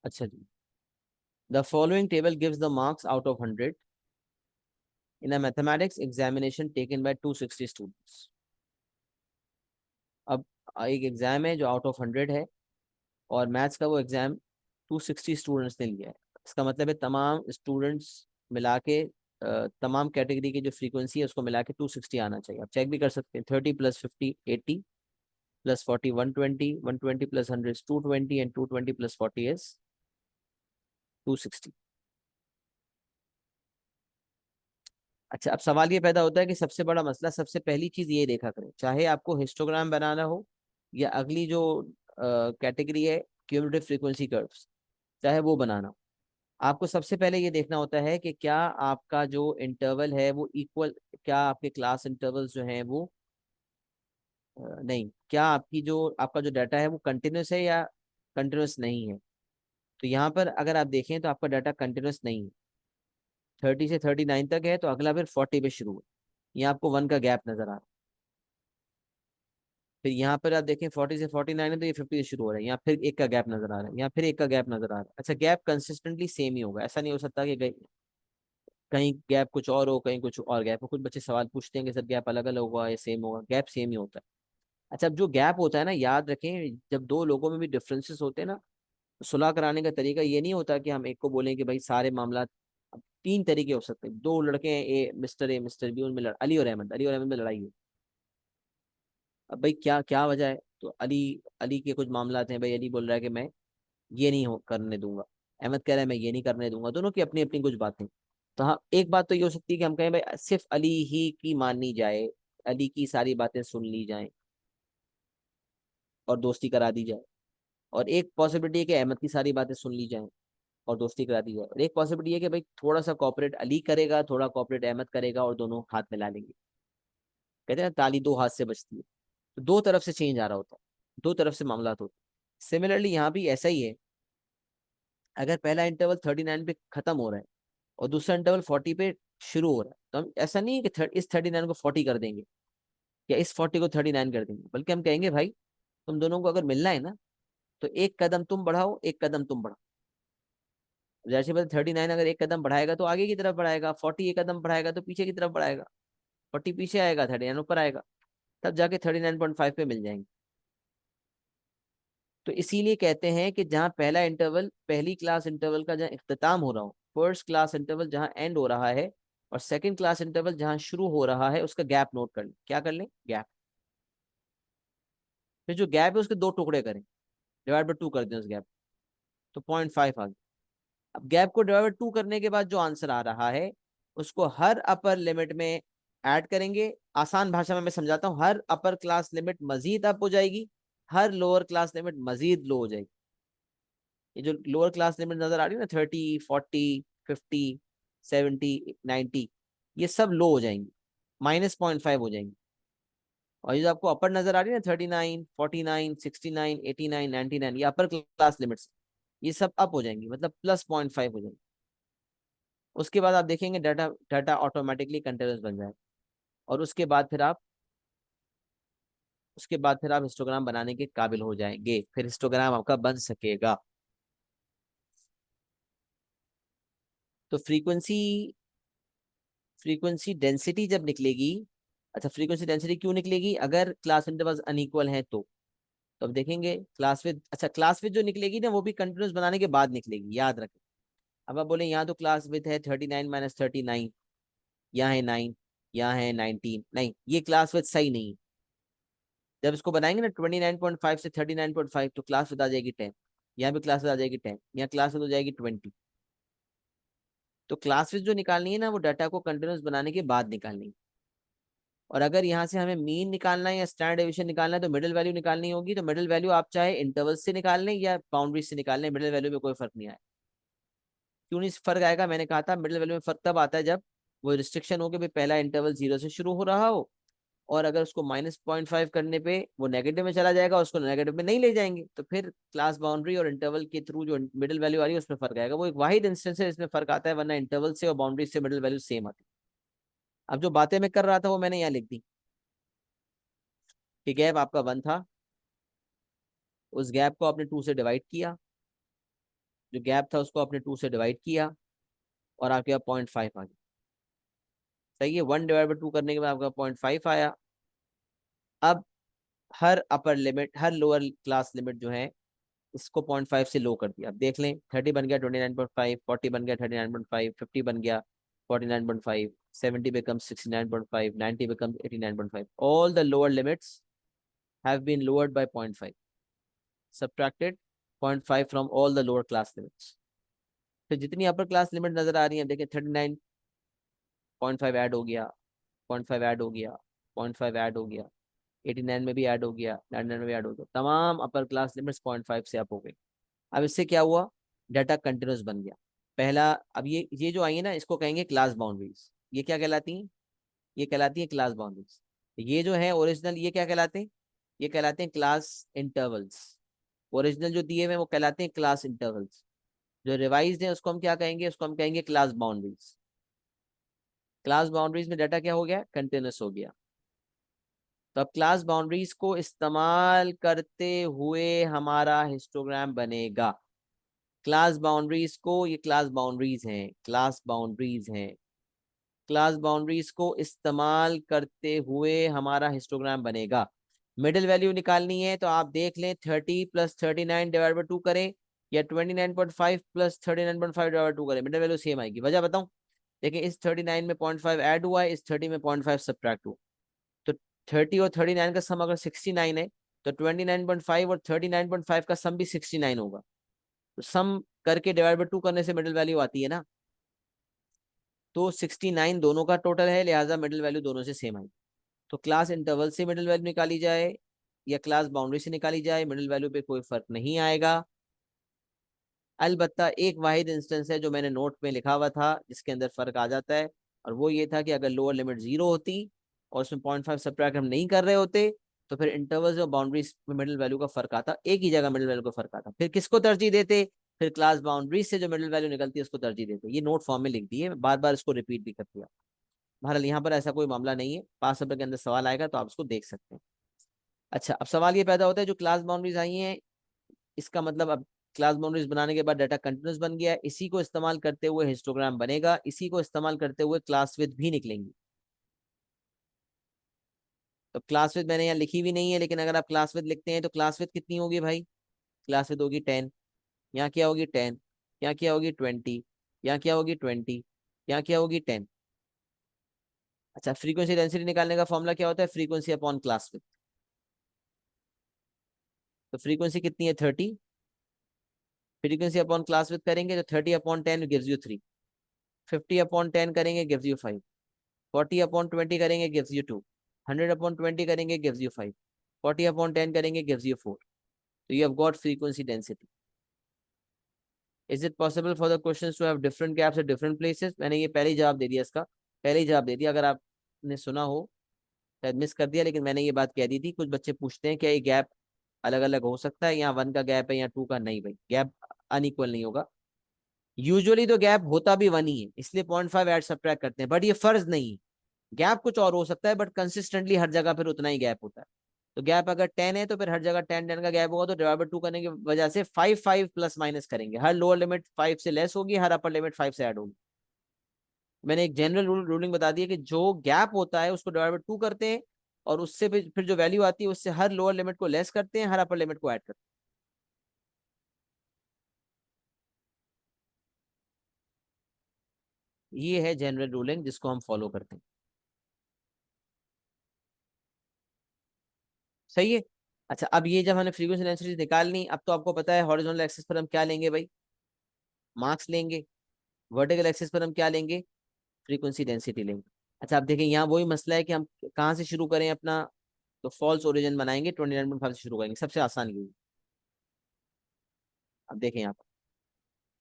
अच्छा जी, the following table gives the marks out of 100 in a mathematics examination taken by 260 students. अब एक एग्जाम है जो आउट ऑफ 100 है, और मैथ्स का वो एग्जाम 260 स्टूडेंट्स ने लिया है। इसका मतलब है तमाम स्टूडेंट्स मिला के, तमाम कैटेगरी की जो फ्रीक्वेंसी है उसको मिला के 260 आना चाहिए। आप चेक भी कर सकते हैं, 30 + 50 80, +40 120, 120 + 100 220, एंड 220 + 40 इज 260। अच्छा अब सवाल ये पैदा होता है कि सबसे बड़ा मसला, सबसे पहली चीज ये देखा करें, चाहे आपको हिस्टोग्राम बनाना हो या अगली जो कैटेगरी है क्यूमुलेटिव फ्रीक्वेंसी कर्व्स, चाहे वो बनाना हो, आपको सबसे पहले ये देखना होता है कि क्या आपका जो इंटरवल है वो इक्वल, क्या आपके क्लास इंटरवल्स जो हैं वो नहीं, क्या आपकी जो आपका जो डाटा है वो कंटिन्यूस है या कंटिन्यूस नहीं है? तो यहाँ पर अगर आप देखें तो आपका डाटा कंटिन्यूस नहीं है। 30 से 39 तक है, तो अगला फिर 40 पे शुरू है। यहाँ आपको 1 का गैप नजर आ रहा है। फिर यहाँ पर आप देखें 40 से 49 है, तो ये 50 से शुरू हो रहा है। यहाँ फिर 1 का गैप नजर आ रहा है, यहाँ फिर 1 का गैप नजर आ रहा है। अच्छा, गैप कंसिस्टेंटली सेम ही होगा, ऐसा नहीं हो सकता कि कहीं गैप कुछ और हो, कहीं कुछ और गैप हो। कुछ बच्चे सवाल पूछते हैं कि सर गैप अलग अलग होगा या सेम होगा, गैप सेम ही होता है। अच्छा, अब जो गैप होता है ना, याद रखें, जब दो लोगों में भी डिफरेंसेस होते हैं ना, तो सुलह कराने का तरीका ये नहीं होता कि हम एक को बोलें कि भाई सारे मामला। अब 3 तरीके हो सकते हैं। दो लड़के हैं, ए मिस्टर बी, उनमें अली और अहमद में लड़ाई हुई। अब भाई क्या क्या वजह है? तो अली अली के कुछ मामला हैं भाई। अली बोल रहा है कि मैं ये नहीं करने दूंगा। अहमद कह रहा है मैं ये नहीं करने दूंगा। दोनों की अपनी अपनी कुछ बातें। तो हाँ, एक बात तो ये हो सकती है कि हम कहें भाई सिर्फ अली ही की माननी जाए, अली की सारी बातें सुन ली जाएं और दोस्ती करा दी जाए। और एक पॉसिबिलिटी है कि अहमद की सारी बातें सुन ली जाएं और दोस्ती करा दी जाए। और एक पॉसिबिलिटी है कि भाई थोड़ा सा कॉपरेट अली करेगा, थोड़ा कॉपरेट अहमद करेगा, और दोनों हाथ मिला लेंगे। कहते हैं ना, ताली दो हाथ से बजती है। तो दो तरफ से चेंज आ रहा होता है, दो तरफ से मामला होते हैं। सिमिलरली यहाँ भी ऐसा ही है। अगर पहला इंटरवल 39 पे खत्म हो रहा है और दूसरा इंटरवल 40 पे शुरू हो रहा है, तो हम ऐसा नहीं है कि इस 39 को 40 कर देंगे या इस 40 को 39 कर देंगे, बल्कि हम कहेंगे भाई तुम दोनों को अगर मिलना है ना, तो एक कदम तुम बढ़ाओ, एक कदम तुम बढ़ाओ। जैसे बात, 39 अगर एक कदम बढ़ाएगा तो आगे की तरफ बढ़ाएगा, 40 एक कदम बढ़ाएगा तो पीछे की तरफ बढ़ाएगा। 40 पीछे आएगा, 39 ऊपर आएगा, तब जाके 39.5 पे मिल जाएंगे। तो इसीलिए कहते हैं कि जहां पहला इंटरवल, पहली क्लास इंटरवल का जहां इख्तिताम हो रहा हो, फर्स्ट क्लास इंटरवल जहां एंड हो रहा है, और सेकंड क्लास इंटरवल जहां शुरू हो रहा है, उसका गैप नोट कर लें। क्या कर लें? गैप। फिर जो गैप है उसके दो टुकड़े करें, डिवाइड बाई 2 कर दें उस गैप, तो 0.5 आ गया। अब गैप को डिवाइड बाई 2 करने के बाद जो आंसर आ रहा है, उसको हर अपर लिमिट में ऐड करेंगे। आसान भाषा में मैं समझाता हूँ, हर अपर क्लास लिमिट मजीद अप हो जाएगी, हर लोअर क्लास लिमिट मजीद लो हो जाएगी। ये जो लोअर क्लास लिमिट नजर आ रही है ना, 30, 40, 50, 70, 90, ये सब लो हो जाएंगी, -0.5 हो जाएंगी। और ये जो आपको अपर नजर आ रही है ना, 39, 49, 69, 89, 99, ये अपर क्लास लिमिट्स, ये सब अप हो जाएंगी, मतलब +0.5 हो जाएंगी। उसके बाद आप देखेंगे डाटा डाटा ऑटोमेटिकली कंटिन्यूस बन जाए। और उसके बाद फिर आप हिस्टोग्राम बनाने के काबिल हो जाएंगे, फिर हिस्टोग्राम आपका बन सकेगा। तो फ्रीक्वेंसी डेंसिटी जब निकलेगी। अच्छा, फ्रीक्वेंसी डेंसिटी क्यों निकलेगी? अगर क्लास इंटरवल्स अनइक्वल हैं तो अब देखेंगे क्लास विद। अच्छा, क्लास विद जो निकलेगी ना, वो भी कंटिन्यूस बनाने के बाद निकलेगी, याद रखें। अब आप बोले यहाँ तो क्लास विद है 39 - 39, यहाँ है 9, यहाँ है 19, नहीं, ये क्लास विद सही नहीं है। जब इसको बनाएंगे ना 29.5 से 39.5, तो क्लास विद आ जाएगी 10। यहाँ भी क्लास विद आ जाएगी 10, यहाँ क्लास विद हो जाएगी 20। तो क्लास विद जो निकालनी है ना, वो डाटा को कंटिन्यूस बनाने के बाद निकालनी है। और अगर यहाँ से हमें मीन निकालना है या स्टैंडर्ड डेविएशन निकालना है, तो मिडिल वैल्यू निकालनी होगी। तो मिडिल वैल्यू आप चाहे इंटरवल से निकाल लें या बाउंड्री से निकाल लें, मिडिल वैल्यू में कोई फर्क नहीं आया। क्यों नहीं फर्क आएगा? मैंने कहा था मिडिल वैल्यू में फर्क तब आता है जब वो रिस्ट्रिक्शन हो कि भाई पहला इंटरवल 0 से शुरू हो रहा हो, और अगर उसको -0.5 करने पे वो नेगेटिव में चला जाएगा, उसको नेगेटिव में नहीं ले जाएंगे, तो फिर क्लास बाउंड्री और इंटरवल के थ्रू जो मिडिल वैल्यू आ रही है उसमें फर्क आएगा। वो एक वाहिद इंस्टेंस है इसमें फर्क आता है, वरना इंटरवल से और बाउंड्री से मिडिल वैल्यू सेम आती है। अब जो बातें मैं कर रहा था वो मैंने यहाँ लिख दी कि गैप आपका 1 था, उस गैप को आपने 2 से डिवाइड किया, जो गैप था उसको आपने 2 से डिवाइड किया, और आपके पास 0.5 आ गया। सही है, 1/2 करने के बाद आपका 0.5 आया। अब हर अपर लिमिट, हर लोअर क्लास लिमिट जो है, इसको 0.5 से लो कर दिया। अब देख लें, 30 बन गया 29.5, 40 बन गया 39.5, 50 बन गया 49.5, 70 becomes 69.5, 90 becomes 89.5. All the lower limits have been lowered by 0.5, subtracted 0.5 from all the lower class limits. फिर जितनी अपर क्लास लिमिट नजर आ रही है, देखिए 39.5 ऐड हो गया, 0.5 ऐड हो गया, 0.5 ऐड हो गया, 89 में भी ऐड हो गया, 99 में भी ऐड हो गया, तमाम अपर क्लास लिमिट्स 0.5 से अप हो गई। अब इससे क्या हुआ? डाटा कंटिन्यूस बन गया। पहला, अब ये जो आई है ना, इसको कहेंगे क्लास बाउंड्रीज। ये क्या कहलाती हैं? ये कहलाती है क्लास बाउंड्रीज। ये जो है ओरिजिनल, ये क्या कहलाते हैं? ये कहलाते हैं क्लास इंटरवल्स। ओरिजिनल जो दिए हुए हैं वो कहलाते हैं क्लास इंटरवल्स। जो रिवाइज्ड है उसको हम क्या कहेंगे, उसको हम कहेंगे क्लास बाउंड्रीज। क्लास बाउंड्रीज में डाटा क्या हो गया, कंटिन्यूस हो गया। तो अब क्लास बाउंड्रीज को इस्तेमाल करते हुए हमारा हिस्टोग्राम बनेगा। क्लास बाउंड्रीज को, ये क्लास बाउंड्रीज हैं, क्लास बाउंड्रीज हैं, क्लास बाउंड्रीज को इस्तेमाल करते हुए हमारा हिस्टोग्राम बनेगा। मिडिल वैल्यू निकालनी है तो आप देख लें, 30 प्लस 39 डिवाइड बाई 2 करें या 29.5 प्लस 39.5 डिवाइड 2 करें, मिडिल वैल्यू सेम आएगी। वजह बताऊं, देखिए इस 39 में 0.5 ऐड हुआ है, इस 30 में 0.5 सब्ट्रैक्ट हुआ। तो 30 और 39 का सम अगर 69 है तो 29.5 और 39.5 का सम भी 69 होगा। तो सम करके डिवाइड बाई 2 करने से मिडिल वैल्यू आती है ना। तो 69 दोनों का टोटल है, लिहाजा मिडिल वैल्यू दोनों से सेम आई। तो क्लास इंटरवल से मिडिल वैल्यू निकाली जाए या क्लास बाउंड्री से निकाली जाए, मिडिल वैल्यू पे कोई फर्क नहीं आएगा। अलबत्ता एक वाहिद इंस्टेंस है जो मैंने नोट में लिखा हुआ था जिसके अंदर फर्क आ जाता है, और वो ये था कि अगर लोअर लिमिट 0 होती और उसमें 0.5 सब्ट्रैक्ट हम नहीं कर रहे होते तो फिर इंटरवल्स और बाउंड्रीज में मिडिल वैल्यू का फर्क आता, एक ही जगह मिडिल वैल्यू का फर्क आता। फिर किसको तरजीह देते, फिर क्लास बाउंड्रीज से जो मिडिल वैल्यू निकलती है उसको तरजीह देते। ये नोट फॉर्म में लिख दिए, बार बार इसको रिपीट भी कर दिया। बहरहाल यहाँ पर ऐसा कोई मामला नहीं है, 5 नंबर के अंदर सवाल आएगा तो आप उसको देख सकते हैं। अच्छा, अब सवाल ये पैदा होता है जो क्लास बाउंड्रीज आई हैं, इसका मतलब अब क्लास बाउंड्रीज बनाने के बाद डाटा कंटिन्यूस बन गया है, इसी को इस्तेमाल करते हुए हिस्टोग्राम बनेगा, इसी को इस्तेमाल करते हुए क्लास विद भी निकलेंगी। तो क्लास विद मैंने यहाँ लिखी भी नहीं है, लेकिन अगर आप क्लास विद लिखते हैं तो क्लास विद कितनी होगी भाई, क्लास विद होगी 10। यहाँ क्या होगी 10, यहाँ क्या होगी 20, यहाँ क्या होगी 20, यहाँ क्या होगी 10। अच्छा, फ्रीक्वेंसी डेंसिटी निकालने का फॉर्मूला क्या होता है, फ्रीक्वेंसी अपॉन क्लास विद। तो फ्रीक्वेंसी कितनी है 30, फ्रीक्वेंसी अपॉन क्लास विद करेंगे तो 30 अपॉन 10 गिव्स यू 3, 50 अपॉन 10 करेंगे गिव्स यू 5, 40 अपॉन 20 करेंगे गिव्स यू 2, 100 अपॉन 20 करेंगे गिव्स यू 5, 40 अपॉन 10 करेंगे गिव्स यू 4। तो you have got frequency density. Is it possible for the questions to have different gaps at different places, मैंने ये पहले ही जवाब दे दिया इसका, पहले ही जवाब दे दिया। अगर आपने सुना हो, शायद मिस कर दिया, लेकिन मैंने ये बात कह दी थी। कुछ बच्चे पूछते हैं क्या ये गैप अलग अलग हो सकता है, यहाँ 1 का गैप है यहाँ 2 का, नहीं भाई, गैप अनइक्वल नहीं होगा। यूजुअली तो गैप होता भी 1 ही है, इसलिए 0.5 ऐड सब्ट्रैक्ट करते हैं, बट ये फर्ज नहीं है। गैप कुछ और हो सकता है बट कंसिस्टेंटली हर जगह फिर उतना ही गैप होता है। तो गैप अगर 10 है तो फिर हर जगह 10 का गैप होगा, तो डिवाइड बाय 2 करने की वजह से 5 प्लस माइनस करेंगे, हर लोअर लिमिट 5 से लेस होगी, हर अपर लिमिट 5 से ऐड होगी। मैंने एक जनरल रूलिंग बता दी है कि जो गैप होता है उसको डिवाइड बाय 2 करते हैं, और उससे फिर जो वैल्यू आती है उससे हर लोअर लिमिट को लेस करते हैं, हर अपर लिमिट को ऐड करते हैं। ये है जनरल रूलिंग जिसको हम फॉलो करते हैं। सही है। अच्छा, अब ये जब हमने फ्रीक्वेंसी डेंसिटी निकालनी, अब तो आपको पता है हॉरिजॉन्टल एक्सिस पर हम क्या लेंगे भाई, मार्क्स लेंगे। वर्टिकल एक्सिस पर हम क्या लेंगे, फ्रीक्वेंसी डेंसिटी लेंगे। अच्छा, अब देखें यहाँ वही मसला है कि हम कहाँ से शुरू करें अपना। तो फॉल्स ओरिजिन बनाएंगे, 29.5 से शुरू करेंगे, सबसे आसान ये। अब देखें यहाँ पर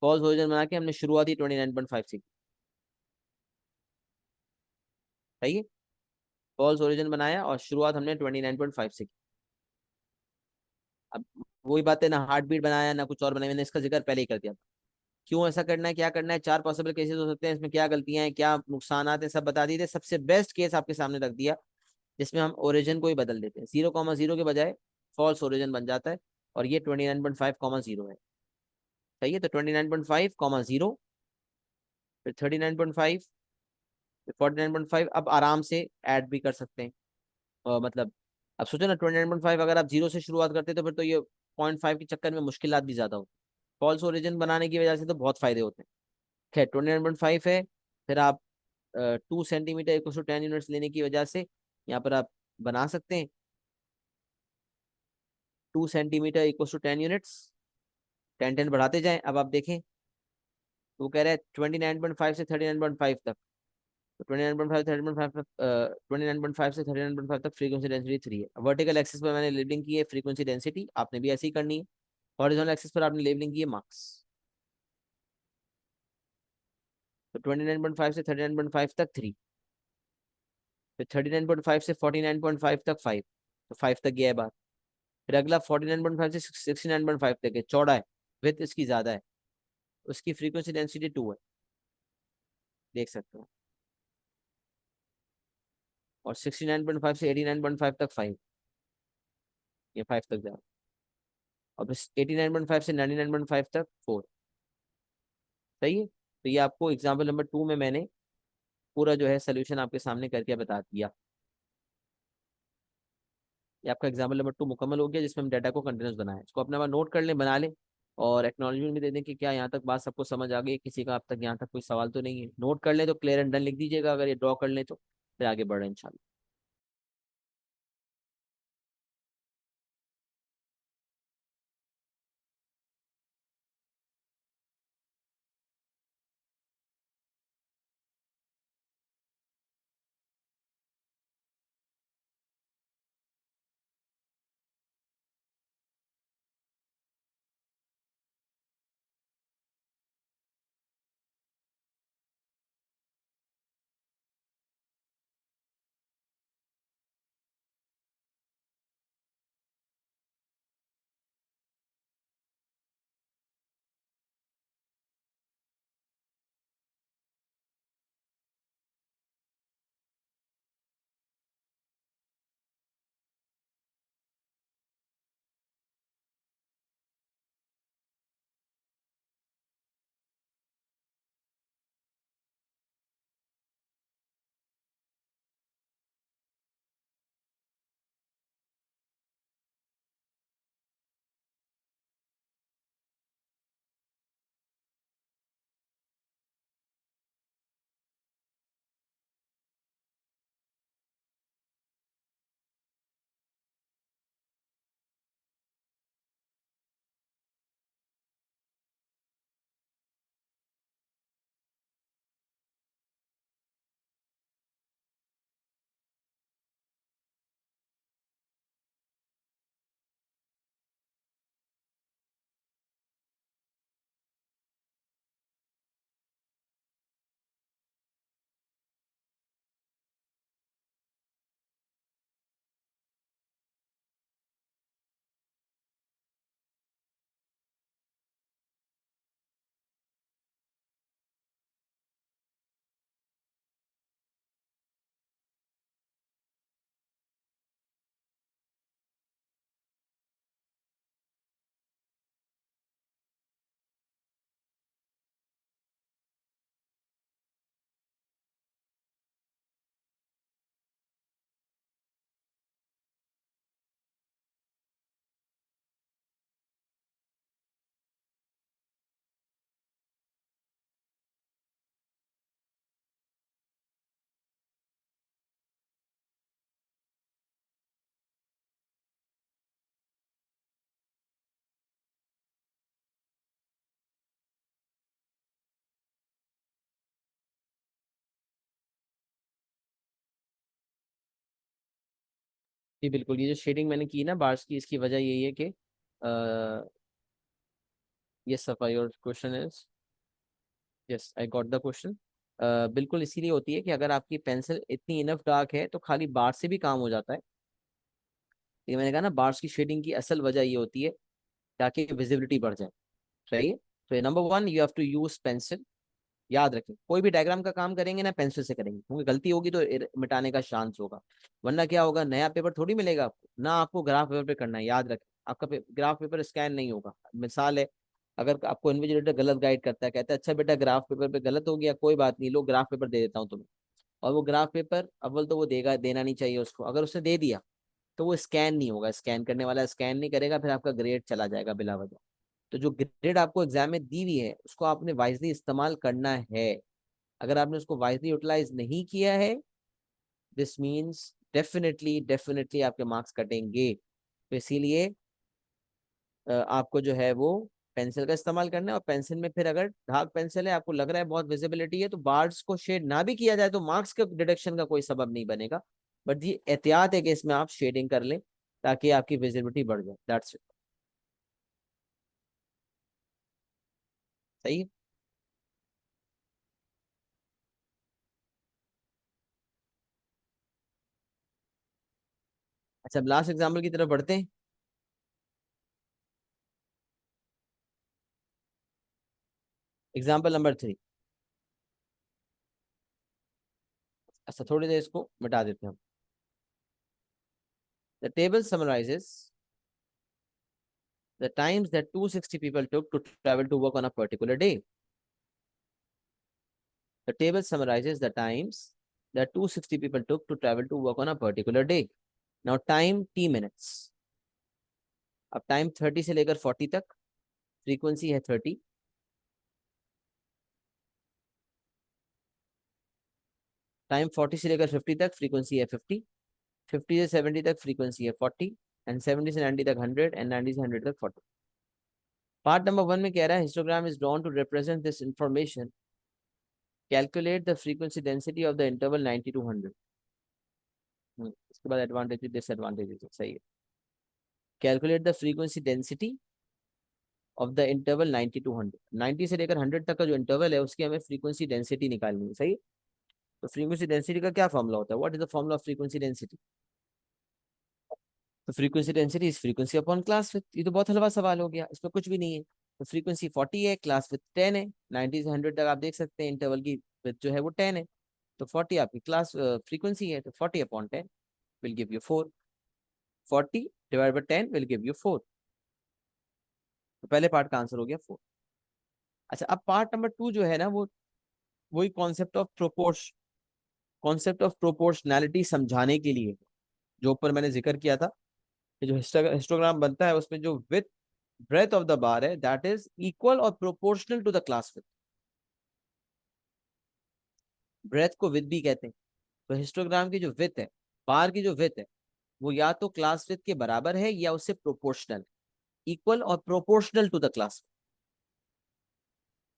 फॉल्स ओरिजिन बना के हमने शुरुआत ही 29.5 से की। सही है, फॉल्स ओरिजिन बनाया और शुरुआत हमने 29.5 से की। अब वही बात है, ना हार्ट बीट बनाया ना कुछ और बनाया, मैंने इसका जिक्र पहले ही कर दिया था। क्यों ऐसा करना है, क्या करना है, 4 पॉसिबल केसेस हो सकते हैं, इसमें क्या गलतियां हैं, क्या नुकसान हैं, सब बता दिए थे। सबसे बेस्ट केस आपके सामने रख दिया जिसमें हम ओरिजिन को ही बदल देते हैं, 0,0 के बजाय फॉल्स ओरिजिन बन जाता है, और ये 29.5,0 है। सही है, तो 29.5,0, फिर 39.5, फिर 49.5। अब आराम से ऐड भी कर सकते हैं। मतलब अब सोचो ना, 29.5 अगर आप 0 से शुरुआत करते तो फिर तो ये 0.5 के चक्कर में मुश्किलात भी ज्यादा होती। फॉल्स ओरिजिन बनाने की वजह से तो बहुत फायदे होते हैं। खैर, 29.5 है, फिर आप 2 सेंटीमीटर इक्वल टू 10 यूनिट्स लेने की वजह से यहाँ पर आप बना सकते हैं 2 सेंटीमीटर इक्वल टू 10 यूनिट्स। 10 बढ़ाते जाएं। अब आप देखें, तो वो कह रहा है 29.5 से 39.5 तक। तो 29.5 39.5 तक, 29.5 से 39.5 तक फ्रीक्वेंसी डेंसिटी 3 है। वर्टिकल एक्सिस पर मैंने लेबलिंग की है फ्रीक्वेंसी डेंसिटी, आपने भी ऐसे ही करनी है। हॉरिजॉन्टल एक्सिस पर आपने लेबलिंग की है मार्क्स। तो 29.5 से 39.5 तक 3, फिर 39.5 से 49.5 तक 5, तो 5 तक गया है बात। फिर अगला 49.5 से 69.5 तक है, चौड़ा है, विड्थ इसकी ज्यादा है, उसकी फ्रीक्वेंसी डेंसिटी 2 है, देख सकते हो। और 69.5 से 89.5 तक 5, ये 5 तक जा रहा है। और फिर 89.5 से 99.5 तक 4। सही है, तो ये आपको एग्जाम्पल नंबर 2 में मैंने पूरा जो है सोल्यूशन आपके सामने करके बता दिया। ये आपका एग्जाम्पल नंबर 2 मुकम्मल हो गया, जिसमें हम डाटा को कंटिन्यूस बनाए। इसको अपने पास नोट कर लें, बना लें, और एक्नॉलेजमेंट भी दे दें कि क्या यहाँ तक बात सबको समझ आ गई, किसी का अब तक यहाँ तक कोई सवाल तो नहीं है। नोट कर लें तो क्लियर एंड डन लिख दीजिएगा, अगर ये ड्रॉ कर लें तो फिर आगे बढ़ें इंशाल्लाह। जी बिल्कुल, ये जो शेडिंग मैंने की ना बार्स की, इसकी वजह यही है कि ये सफा your question is, yes I got the question. बिल्कुल इसीलिए होती है कि अगर आपकी पेंसिल इतनी इनफ डार्क है तो खाली बार से भी काम हो जाता है। ये मैंने कहा ना, बार्स की शेडिंग की असल वजह ये होती है ताकि विजिबिलिटी बढ़ जाए। सही है, तो number 1 you have to use pencil. याद रखें, कोई भी डायग्राम का काम करेंगे ना पेंसिल से करेंगे, क्योंकि गलती होगी तो मिटाने का चांस होगा। वरना क्या होगा, नया पेपर थोड़ी मिलेगा आपको ना, आपको ग्राफ पेपर पे करना है। याद रखें, आपका ग्राफ पेपर स्कैन नहीं होगा। मिसाल है, अगर आपको इन्विजिलेटर गलत गाइड करता है, कहता है अच्छा बेटा ग्राफ पेपर पे गलत हो गया, कोई बात नहीं, लो ग्राफ पेपर दे देता हूँ तुम्हें। और वो ग्राफ पेपर अव्वल तो वो देगा, देना नहीं चाहिए उसको, अगर उसने दे दिया तो वो स्कैन नहीं होगा, स्कैन करने वाला स्कैन नहीं करेगा, फिर आपका ग्रेड चला जाएगा बिला वजह। तो जो ग्रेड आपको एग्जाम में दी हुई है उसको आपने वाइजली इस्तेमाल करना है। अगर आपने उसको वाइजली यूटिलाइज नहीं किया है, दिस मीन्स डेफिनेटली डेफिनेटली आपके मार्क्स कटेंगे। तो इसीलिए आपको जो है वो पेंसिल का इस्तेमाल करना है। और पेंसिल में फिर अगर डार्क पेंसिल है, आपको लग रहा है बहुत विजिबिलिटी है, तो बार्ड्स को शेड ना भी किया जाए तो मार्क्स के डिडक्शन का कोई सबब नहीं बनेगा। बट ये एहतियात है कि इसमें आप शेडिंग कर लें ताकि आपकी विजिबिलिटी बढ़ जाए, दैट्स इट। सही है। अच्छा, अब लास्ट एग्जाम्पल की तरफ बढ़ते हैं। Example number 3। अच्छा, थोड़ी देर इसको मिटा देते हैं हम। The table summarises the times that 260 people took to travel to work on a particular day. The table summarizes the times that 260 people took to travel to work on a particular day. Now time t minutes. अब time 30 से लेकर 40 तक, frequency है 30। Time 40 से लेकर 50 तक, frequency है 50। 50 से 70 तक, फ्रीक्वेंसी है 40। एंड 70 से 90 तक 100, एंड 90 से 100 तक 40। पार्ट नंबर 1 में कह रहा है histogram is drawn to represent this information. Calculate the frequency density of the interval 90 to 100। इसके बाद एडवांटेज डिसएडवांटेज सही है। Calculate the frequency density of the interval 90 to 100। 90 से लेकर 100 तक का जो इंटरवल है उसकी हमें फ्रीक्वेंसी डेंसिटी निकालनी है, सही है। तो फ्रीक्वेंसी डेंसिटी का क्या फॉर्मूला होता है? What is the formula of frequency density? तो frequency density is frequency upon class width. ये तो बहुत हलवा सवाल हो गया, इसमें कुछ भी नहीं है। तो फ्रीक्वेंसी 40 है, क्लास विड्थ 10 है। 90 से 100 तक आप देख सकते हैं इंटरवल की विड्थ जो है वो 10 है। तो 40 आपकी क्लास फ्रीक्वेंसी है, तो 40 upon 10 will give you 4। 40 divide by 10 will give you 4। तो पहले पार्ट का आंसर हो गया 4। अच्छा, अब पार्ट नंबर 2 जो है ना, वो वही कॉन्सेप्ट ऑफ प्रोपोर्शनैलिटी समझाने के लिए, जो ऊपर मैंने जिक्र किया था कि जो हिस्टोग्राम बनता है उसमें जो width breadth of the bar है दैट इज इक्वल और proportional to the class width. Breadth को विथ भी कहते हैं। तो हिस्टोग्राम की जो विथ है, बार की जो विथ है, वो या तो क्लास विथ के बराबर है या उससे प्रोपोर्शनल। इक्वल और प्रोपोर्शनल टू द क्लास।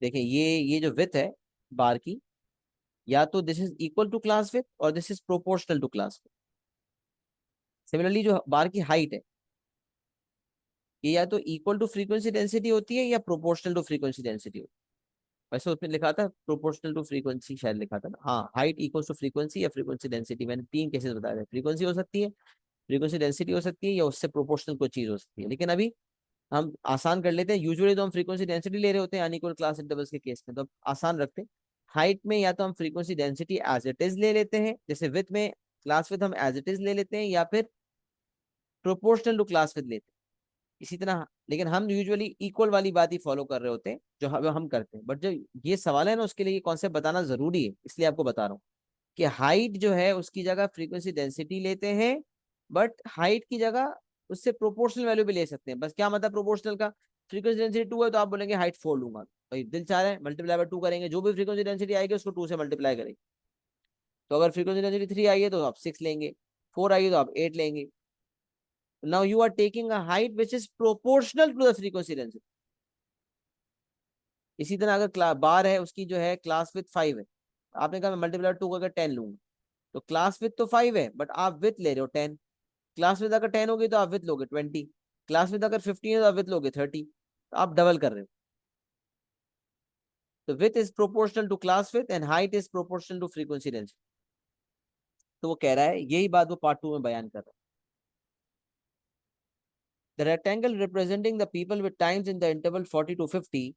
देखें, ये जो विथ है बार की, या तो this is equal to class width और this is proportional to class width. Similarly जो बार की हाइट है, ये या तो इक्वल टू फ्रीक्वेंसी डेंसिटी होती है या प्रोपोर्शनल टू फ्रीक्वेंसी डेंसिटी होती है। वैसे उसमें लिखा था प्रोपोर्शनल टू फ्रीक्वेंसी, शायद लिखा था ना। हाँ, हाइट इक्वल टू फ्रीक्वेंसी या फ्रीक्वेंसी डेंसिटी। मैंने 3 केसेस बताए थे, फ्रीक्वेंसी हो सकती है, फ्रीक्वेंसी डेंसिटी हो सकती है, या उससे प्रोपोर्शनल कोई चीज हो सकती है। लेकिन अभी हम आसान कर लेते हैं। यूजुअली तो हम फ्रीक्वेंसी डेंसिटी ले रहे होते हैं अनइक्वल क्लास इंटरवल्स के केस में, तो आसान रखते हैं। हाइट में या तो हम frequency density as it is ले लेते हैं, जैसे विथ में क्लास विथ हम एज इट इज ले लेते हैं, या फिर प्रोपोर्शनल टू क्लास विथ लेते हैं, इसी तरह। लेकिन हम यूजुअली इक्वल वाली बात ही फॉलो कर रहे होते हैं, जो हम करते हैं। बट जो ये सवाल है ना, उसके लिए ये कॉन्सेप्ट बताना जरूरी है, इसलिए आपको बता रहा हूँ कि हाइट जो है उसकी जगह फ्रीक्वेंसी डेंसिटी लेते हैं, बट हाइट की जगह उससे प्रोपोर्शनल वैल्यू भी ले सकते हैं। बस क्या मतलब प्रोपोर्शनल का? फ्रीक्वेंसी डेंसिटी 2 है तो आप बोलेंगे हाइट 4 लूंगा। भाई दिल चाह रहा है मल्टीप्लाई बाय 2 करेंगे, जो भी फ्रीक्वेंसी डेंसिटी आएगी उसको 2 से मल्टीप्लाई करेंगे। तो अगर फ्रीक्वेंसी डेंसिटी 3 आई है तो आप 6 लेंगे, 4 आई है तो आप 8 लेंगे। Now you are taking a height which is proportional to the frequency density. इसी तरह अगर बार है उसकी जो है क्लास विथ 5 है, आपने कहा मैं मल्टीप्लाई 2 करके 10 लूंगा, तो क्लास विथ तो 5 है बट आप विथ ले रहे हो 10। क्लास विथ अगर 10 होगी तो आप विथ लोगे 20। क्लास विथ अगर 15 है तो आप विथ लोगे 30। तो आप डबल कर रहे हो। तो width is proportional to class width and height is proportional to frequency density. तो वो कह रहा है, यही बात वो पार्ट 2 में बयान कर रहा है। The rectangle representing the people with times in the interval 40 to 50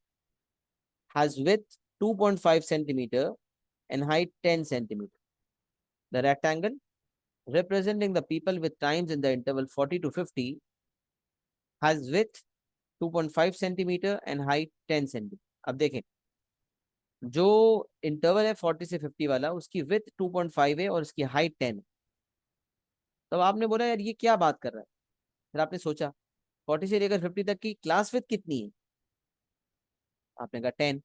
has width 2.5 centimeter and height 10 centimeter. The rectangle representing the people with times in the interval 40 to 50 has width 2.5 centimeter and height 10 centimeter. अब देखें, जो interval है 40 से 50 वाला, उसकी with 2.5 है और उसकी हाइट 10 है। तब आपने बोला यार ये क्या बात कर रहा है। फिर आपने सोचा 40 से लेकर 50 तक की क्लास विथ कितनी है? आपने कहा 10।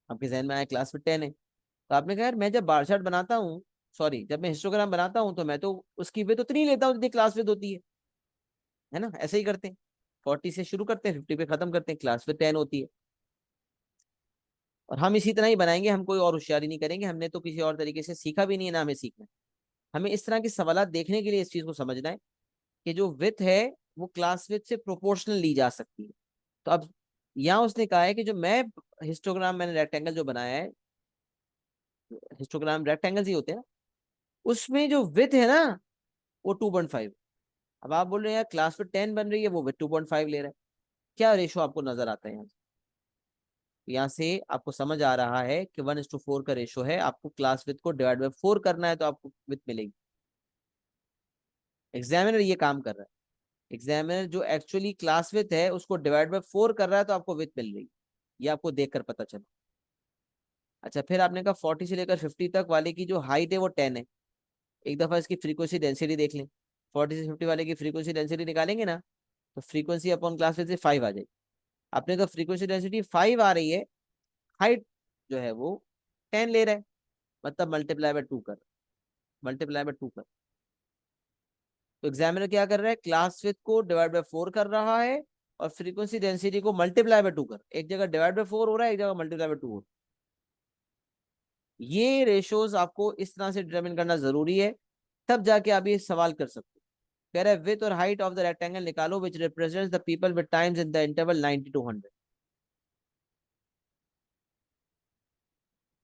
आपके जहन में आया क्लास विथ 10 है, तो आपने कहा यार मैं जब बार चार्ट बनाता हूँ, सॉरी जब मैं हिस्टोग्राम बनाता हूँ, तो मैं तो उसकी विथ उतनी लेता हूँ जितनी क्लास विथ होती है ना। ऐसे ही करते हैं, 40 से शुरू करते हैं, 50 पे खत्म करते हैं, क्लास विथ 10 होती है। और हम इसी तरह ही बनाएंगे, हम कोई और होशियारी नहीं करेंगे। हमने तो किसी और तरीके से सीखा भी नहीं है, ना हमें सीखना है। हमें इस तरह के सवाल देखने के लिए इस चीज को समझना है कि जो विथ है वो क्लास विथ से प्रोपोर्शनल ली जा सकती है। तो अब यहाँ उसने कहा है कि जो मैं हिस्टोग्राम मैंने रेक्टेंगल जो बनाया है, हिस्टोग्राम रेक्टेंगल्स ही होते हैं ना, उसमें जो विथ है ना वो 2.5। अब आप बोल रहे हैं यार क्लास विथ 10 बन रही है, वो विथ 2.5 ले रहा है। क्या रेशो आपको नजर आता है यहाँ से? यहाँ से आपको समझ आ रहा है कि 1:4 का रेशो है, आपको क्लास विथ को डिवाइड बाय 4 करना है तो आपको विथ मिलेगी। एग्जामिनर ये काम कर रहा है, एग्जामिनर जो एक्चुअली क्लास विथ है उसको डिवाइड बाय 4 कर रहा है तो आपको विथ मिल रही है। ये आपको देखकर पता चला। अच्छा, फिर आपने कहा 40 से लेकर 50 तक वाले की जो हाइट है वो 10 है। एक दफा इसकी फ्रीक्वेंसी डेंसिटी देख लें। 40 से 50 वाले की फ्रीक्वेंसी डेंसिटी निकालेंगे ना, तो फ्रीक्वेंसी अपॉन क्लास विथ से 5 आ जाएगी। आपने कहा फ्रीक्वेंसी डेंसिटी 5 आ रही है, हाइट जो है वो 10 ले रहा है, मतलब मल्टीप्लाई बाय 2 कर, मल्टीप्लाई बाय 2 कर। तो एग्जामिनर क्या कर रहा है, क्लास विथ को डिवाइड बाय 4 कर रहा है और फ्रीक्वेंसी डेंसिटी को मल्टीप्लाई बाय 2 कर, एक जगह डिवाइड बाय 4 हो रहा है, एक जगह मल्टीप्लाई बाय 2 हो रहा है। ये रेशोज आपको इस तरह से डिटरमिन करना जरूरी है, तब जाके आप ये सवाल कर सकते हो। कह रहा है विथ और हाइट ऑफ द रेक्टेंगल निकालो विच represents the people with times in the interval 90 to 100।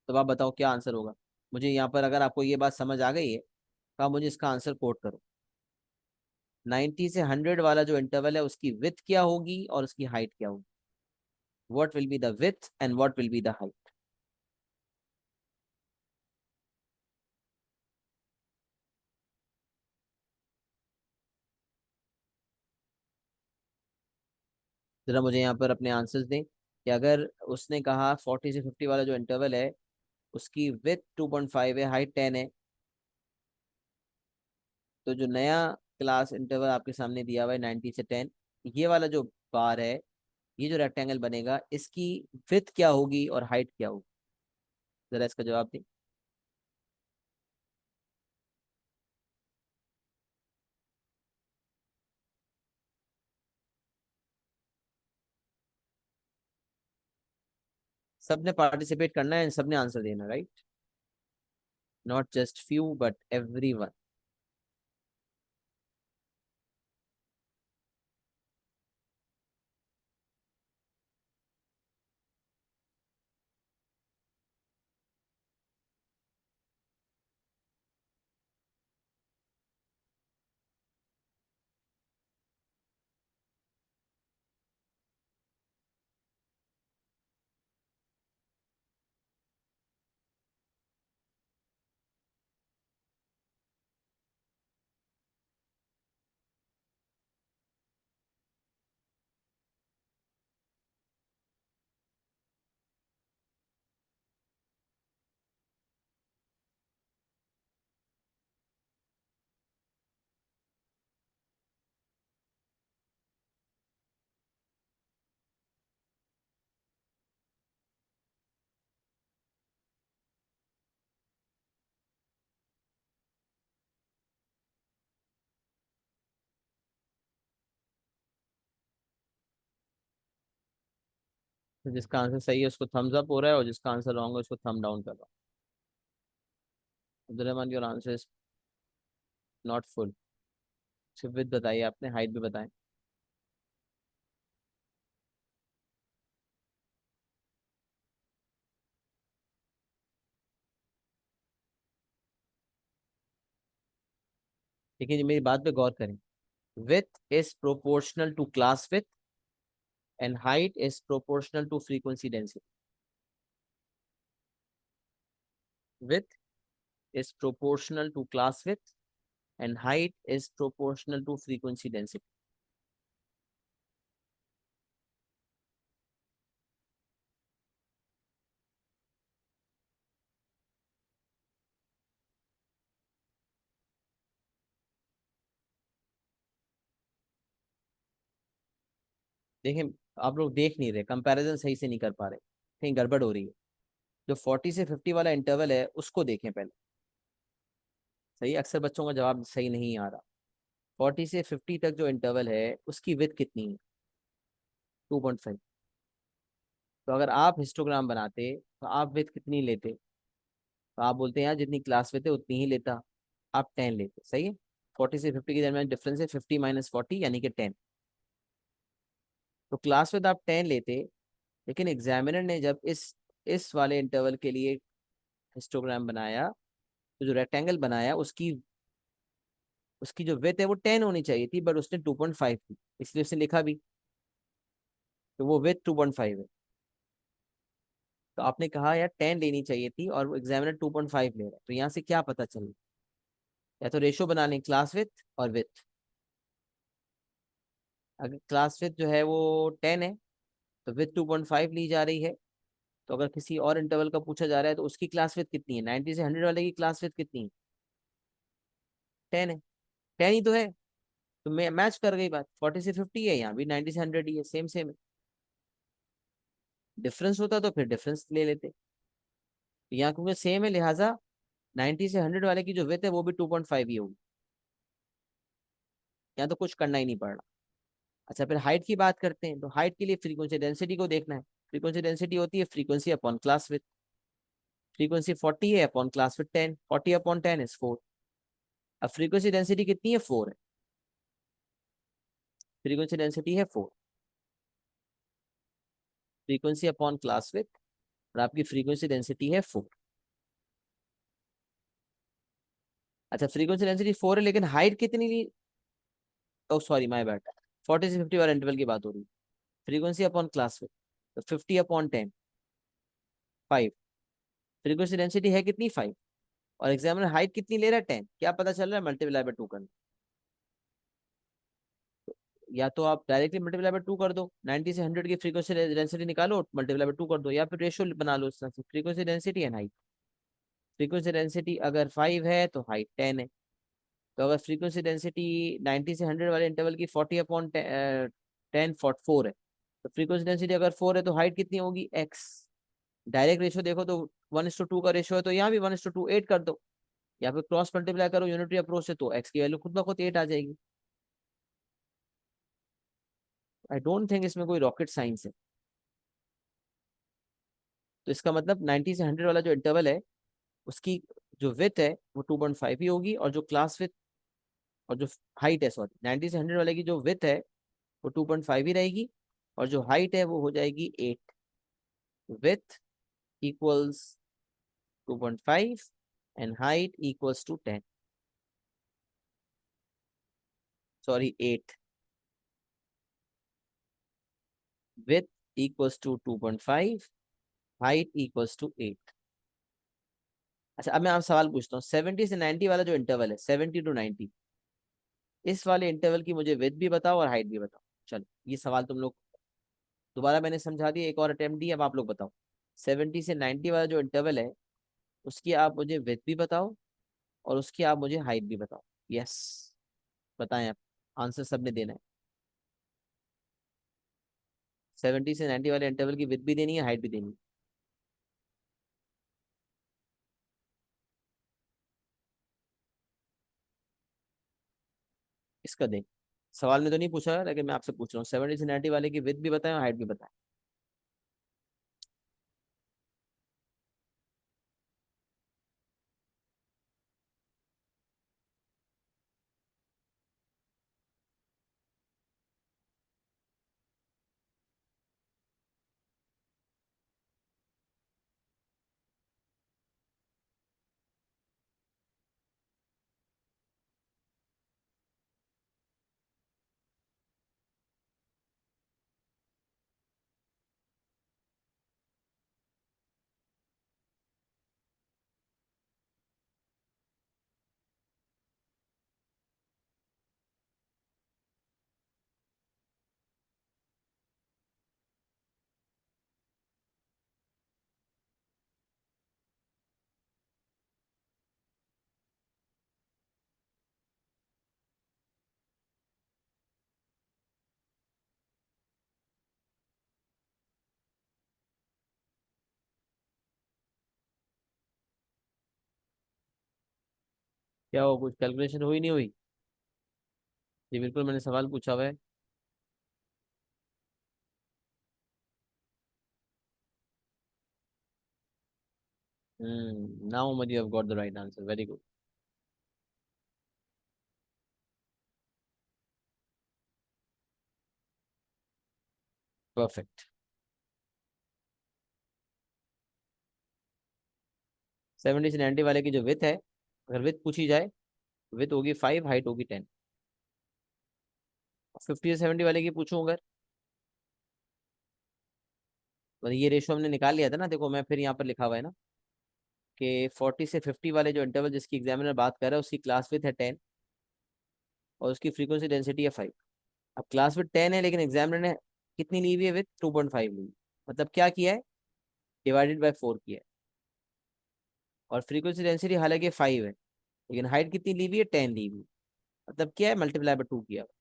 तो आप बताओ क्या आंसर होगा। मुझे यहाँ पर अगर आपको ये बात समझ आ गई है तो आप मुझे इसका आंसर कोट करो। 90 से 100 वाला जो इंटरवल है उसकी विथ क्या होगी और उसकी हाइट क्या होगी। What will be the with and what will be the height. जरा मुझे यहाँ पर अपने आंसर्स दें कि अगर उसने कहा 40 से 50 वाला जो इंटरवल है उसकी विथ 2.5 है, हाइट 10 है, तो जो नया क्लास इंटरवल आपके सामने दिया हुआ है 90 से 10, ये वाला जो बार है, ये जो रेक्टेंगल बनेगा इसकी विथ क्या होगी और हाइट क्या होगी। जरा इसका जवाब दें। सबने पार्टिसिपेट करना है, सबने आंसर देना, right. Not just few but everyone. तो जिसका आंसर सही है उसको थम्स अप हो रहा है और जिसका आंसर रॉन्ग है उसको थम डाउन कर रहा हूँ। Abdul your answer is not full. सिर्फ विथ बताइए, आपने हाइट भी बताएं। लेकिन ये मेरी बात पे गौर करें। Width is proportional to class width and height is proportional to frequency density. Width is proportional to class width and height is proportional to frequency density. देखें, आप लोग देख नहीं रहे, कंपैरिजन सही से नहीं कर पा रहे, कहीं गड़बड़ हो रही है। जो 40 से 50 वाला इंटरवल है उसको देखें पहले। सही, अक्सर बच्चों का जवाब सही नहीं आ रहा। 40 से 50 तक जो इंटरवल है उसकी विथ कितनी है, 2.5। तो अगर आप हिस्टोग्राम बनाते तो आप विथ कितनी लेते, तो आप बोलते हैं यार जितनी क्लास विथ है उतनी ही लेता, आप 10 लेते। सही है। 40 से 50 के दरमियान डिफरेंस है 50 माइनस 40 यानी कि 10। तो क्लास विथ आप 10 लेते, लेकिन एग्जामिनर ने जब इस वाले इंटरवल के लिए हिस्टोग्राम बनाया, तो जो रेक्टेंगल बनाया उसकी उसकी जो विथ है वो 10 होनी चाहिए थी, बट उसने 2.5 थी, इसलिए उसने लिखा भी, तो वो विथ 2.5 है। तो आपने कहा यार 10 लेनी चाहिए थी और वो एग्जामिनर 2.5 ले रहा है, तो यहाँ से क्या पता चल, या तो रेशो बना लें क्लास विथ और विथ। अगर क्लास विथ जो है वो 10 है तो विथ 2.5 ली जा रही है। तो अगर किसी और इंटरवल का पूछा जा रहा है तो उसकी क्लास विथ कितनी है, 90 से 100 वाले की क्लास विथ कितनी है, 10 है। 10 ही तो है, तो मैं मैच कर गई बात, 40 से 50 है, यहाँ भी 90 से 100 ही है, सेम सेम है। डिफरेंस होता तो फिर डिफरेंस ले लेते, यहाँ क्योंकि सेम है लिहाजा 90 से 100 वाले की जो विथ है वो भी 2.5 ही होगी, यहाँ तो कुछ करना ही नहीं पड़ रहा। अच्छा फिर हाइट की बात करते हैं, तो हाइट के लिए फ्रीक्वेंसी डेंसिटी को देखना है। फ्रीक्वेंसी डेंसिटी होती है frequency upon class with. Frequency 40 है upon class with 10, 40 upon 10 is 4। अब फ्रीक्वेंसी डेंसिटी कितनी है, 4 है। फ्रीक्वेंसी डेंसिटी है 4, फ्रीक्वेंसी अपॉन क्लास विथ, और आपकी फ्रीक्वेंसी डेंसिटी है 4। अच्छा फ्रीक्वेंसी डेंसिटी 4 है लेकिन हाइट कितनी ली, ओ सॉरी माय बैड, 40 से 50 वाले इंटरवल की बात हो रही है। फ्रीक्वेंसी अपॉन क्लास विथ, तो 50 अपॉन 10, 5। फ्रीक्वेंसी डेंसिटी है कितनी, 5, और एग्जामिनर हाइट कितनी ले रहा है, 10। क्या पता चल रहा है, मल्टीप्लाई बाय 2 करना। या तो आप डायरेक्टली मल्टीप्लाई बाय 2 कर दो, 90 से 100 की फ्रीक्वेंसी डेंसिटी निकालो, मल्टीप्लाई बाय 2 कर दो, या फिर रेशियो बना लो इस तरह से, frequency density and height. Frequency density अगर 5 है तो हाइट 10 है। तो अगर फ्रीक्वेंसी डेंसिटी 90 से 100 वाले इंटरवल की 40 अपॉन 10 4 है, तो फ्रीक्वेंसी डेंसिटी अगर 4 है तो हाइट कितनी होगी, एक्स। डायरेक्ट रेशियो देखो तो 1:2 का रेशियो है, तो यहाँ भी 1:2 8 कर दो, या फिर क्रॉस मल्टीप्लाई करो यूनिटरी अप्रोच से, तो एक्स की वैल्यू खुद ब खुद 8 आ जाएगी। आई डोंट थिंक इसमें कोई रॉकेट साइंस है। तो इसका मतलब 90 से 100 वाला जो इंटरवल है उसकी जो विथ है वो 2.5 ही होगी, और जो क्लास विथ और जो हाइट है, सॉरी 90 से 100 वाले की जो विथ है वो 2.5 ही रहेगी, और जो हाइट है वो हो जाएगी 8। Width equals 2.5 and height equals to 10, sorry 8। Width equals to 2.5, height equals to 8। अच्छा अब मैं आप सवाल पूछता हूँ, 70 से 90 वाला जो इंटरवल है, 70 टू 90, इस वाले इंटरवल की मुझे विथ भी बताओ और हाइट भी बताओ। चलो ये सवाल तुम लोग, दोबारा मैंने समझा दिया, एक और अटेम्प्ट दिया, अब आप लोग बताओ। 70 से 90 वाला जो इंटरवल है उसकी आप मुझे विथ भी बताओ और उसकी आप मुझे हाइट भी बताओ। यस, बताएं आप, आंसर सबने देना है। 70 से 90 वाले इंटरवल की विथ भी देनी है, हाइट भी देनी है। इसका दें, सवाल में तो नहीं पूछा है लेकिन मैं आपसे पूछ रहा हूँ, 70 से 90 वाले की विथ भी बताएं और हाइट भी बताएं। क्या वो कुछ कैलकुलेशन हुई नहीं हुई? जी बिल्कुल, मैंने सवाल पूछा हुआ है। Now much you have got the right answer, very good. Perfect. 70 से 90 वाले की जो विथ है, अगर विथ पूछी जाए, विथ होगी 5, हाइट होगी 10। 50 से 70 वाले की पूछूं अगर, तो ये रेशो हमने निकाल लिया था ना, देखो मैं फिर यहाँ पर लिखा हुआ है ना कि 40 से 50 वाले जो इंटरवल जिसकी एग्जामिनर बात कर रहा है उसकी क्लास विथ है 10 और उसकी फ्रीक्वेंसी डेंसिटी है 5। अब क्लास विथ 10 है लेकिन एग्जामिनर ने कितनी ली हुई है, विथ 2.5 ली, मतलब क्या किया है, डिवाइडेड बाय 4 किया है। और फ्रीक्वेंसी डेंसिटी हालांकि 5 है लेकिन हाइट कितनी ली हुई है, 10 ली हुई है, मतलब क्या है, मल्टीप्लाई बाय 2 किया हुआ है।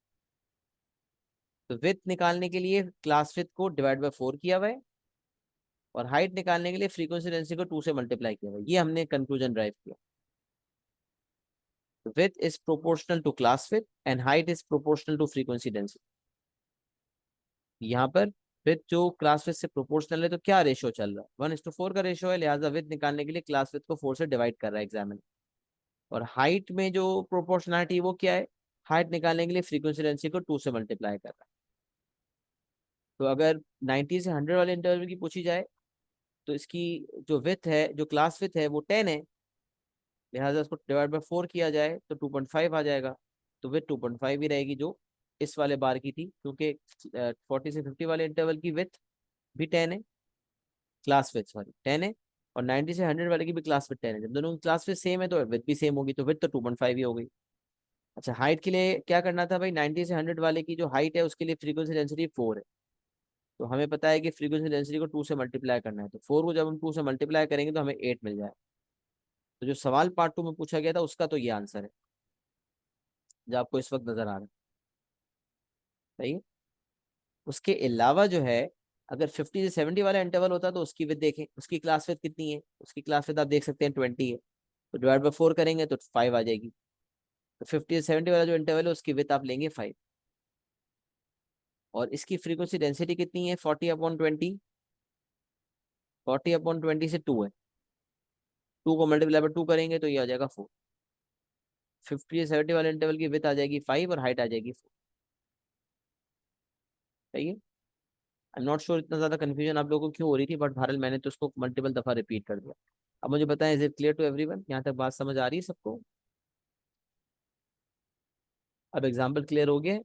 तो विथ निकालने के लिए क्लास विथ को डिवाइड बाय 4 किया हुआ है और हाइट निकालने के लिए फ्रीक्वेंसी डेंसिटी को 2 से मल्टीप्लाई किया हुआ है। ये हमने कंक्लूजन ड्राइव किया। width is proportional to class width and height is proportional to frequency density। यहाँ पर width जो क्लास विथ से प्रोपोर्शनल है तो क्या रेशियो चल रहा है, 1:4 का रेशियो है, लिहाजा width निकालने के लिए क्लास विथ को 4 से डिवाइड कर रहा है एग्जामिनर। और हाइट में जो प्रोपोर्शनलिटी वो क्या है, हाइट निकालने के लिए फ्रीक्वेंसी डेंसिटी को 2 से मल्टीप्लाई कर रहा है। तो अगर 90 से 100 वाले इंटरवल की पूछी जाए तो इसकी जो विथ है, जो क्लास विथ है वो 10 है, लिहाजा उसको डिवाइड बाय 4 किया जाए तो 2.5 आ जाएगा। तो विथ 2.5 ही रहेगी जो इस वाले बार की थी, क्योंकि 40 से 50 वाले इंटरवल की विथ भी 10 है, क्लास विथ सॉरी 10 है, और 90 से 100 वाले की भी क्लास विथ 10 है। जब दोनों की क्लास विथ सेम है तो विथ भी सेम होगी, तो विथ तो 2.5 ही हो गई। अच्छा, हाइट के लिए क्या करना था भाई, 90 से 100 वाले की जो हाइट है उसके लिए फ्रीक्वेंसी डेंसिटी 4 है। तो हमें पता है कि फ्रीक्वेंसी डेंसिटी को 2 से मल्टीप्लाई करना है, तो 4 को जब हम 2 से मल्टीप्लाई करेंगे तो हमें 8 मिल जाए। तो जो सवाल पार्ट 2 में पूछा गया था उसका तो ये आंसर है जो आपको इस वक्त नजर आ रहा है। सही है। उसके अलावा जो है, अगर 50 से 70 वाला इंटरवल होता तो उसकी विद देखें, उसकी क्लास विद कितनी है, उसकी क्लास विद आप देख सकते हैं 20 है, तो डिवाइड बाय 4 करेंगे तो 5 आ जाएगी। तो 50 से 70 वाला जो इंटरवल है उसकी विद आप लेंगे 5, और इसकी फ्रीक्वेंसी डेंसिटी कितनी है, 40/20, 40/20 से 2 है, 2 को मल्टीप्लाई बाय 2 करेंगे तो ये आ जाएगा 4। 50 से 70 वाले इंटरवल की विद आ जाएगी 5 और हाइट आ जाएगी 4। सही है। आई एम नॉट श्योर इतना ज्यादा कंफ्यूजन आप लोगों को क्यों हो रही थी, बट बहरहाल मैंने तो उसको मल्टीपल दफा रिपीट कर दिया। अब मुझे बताएं, is it clear to everyone, यहाँ तक बात समझ आ रही है सबको? अब एग्जाम्पल क्लियर हो गया है?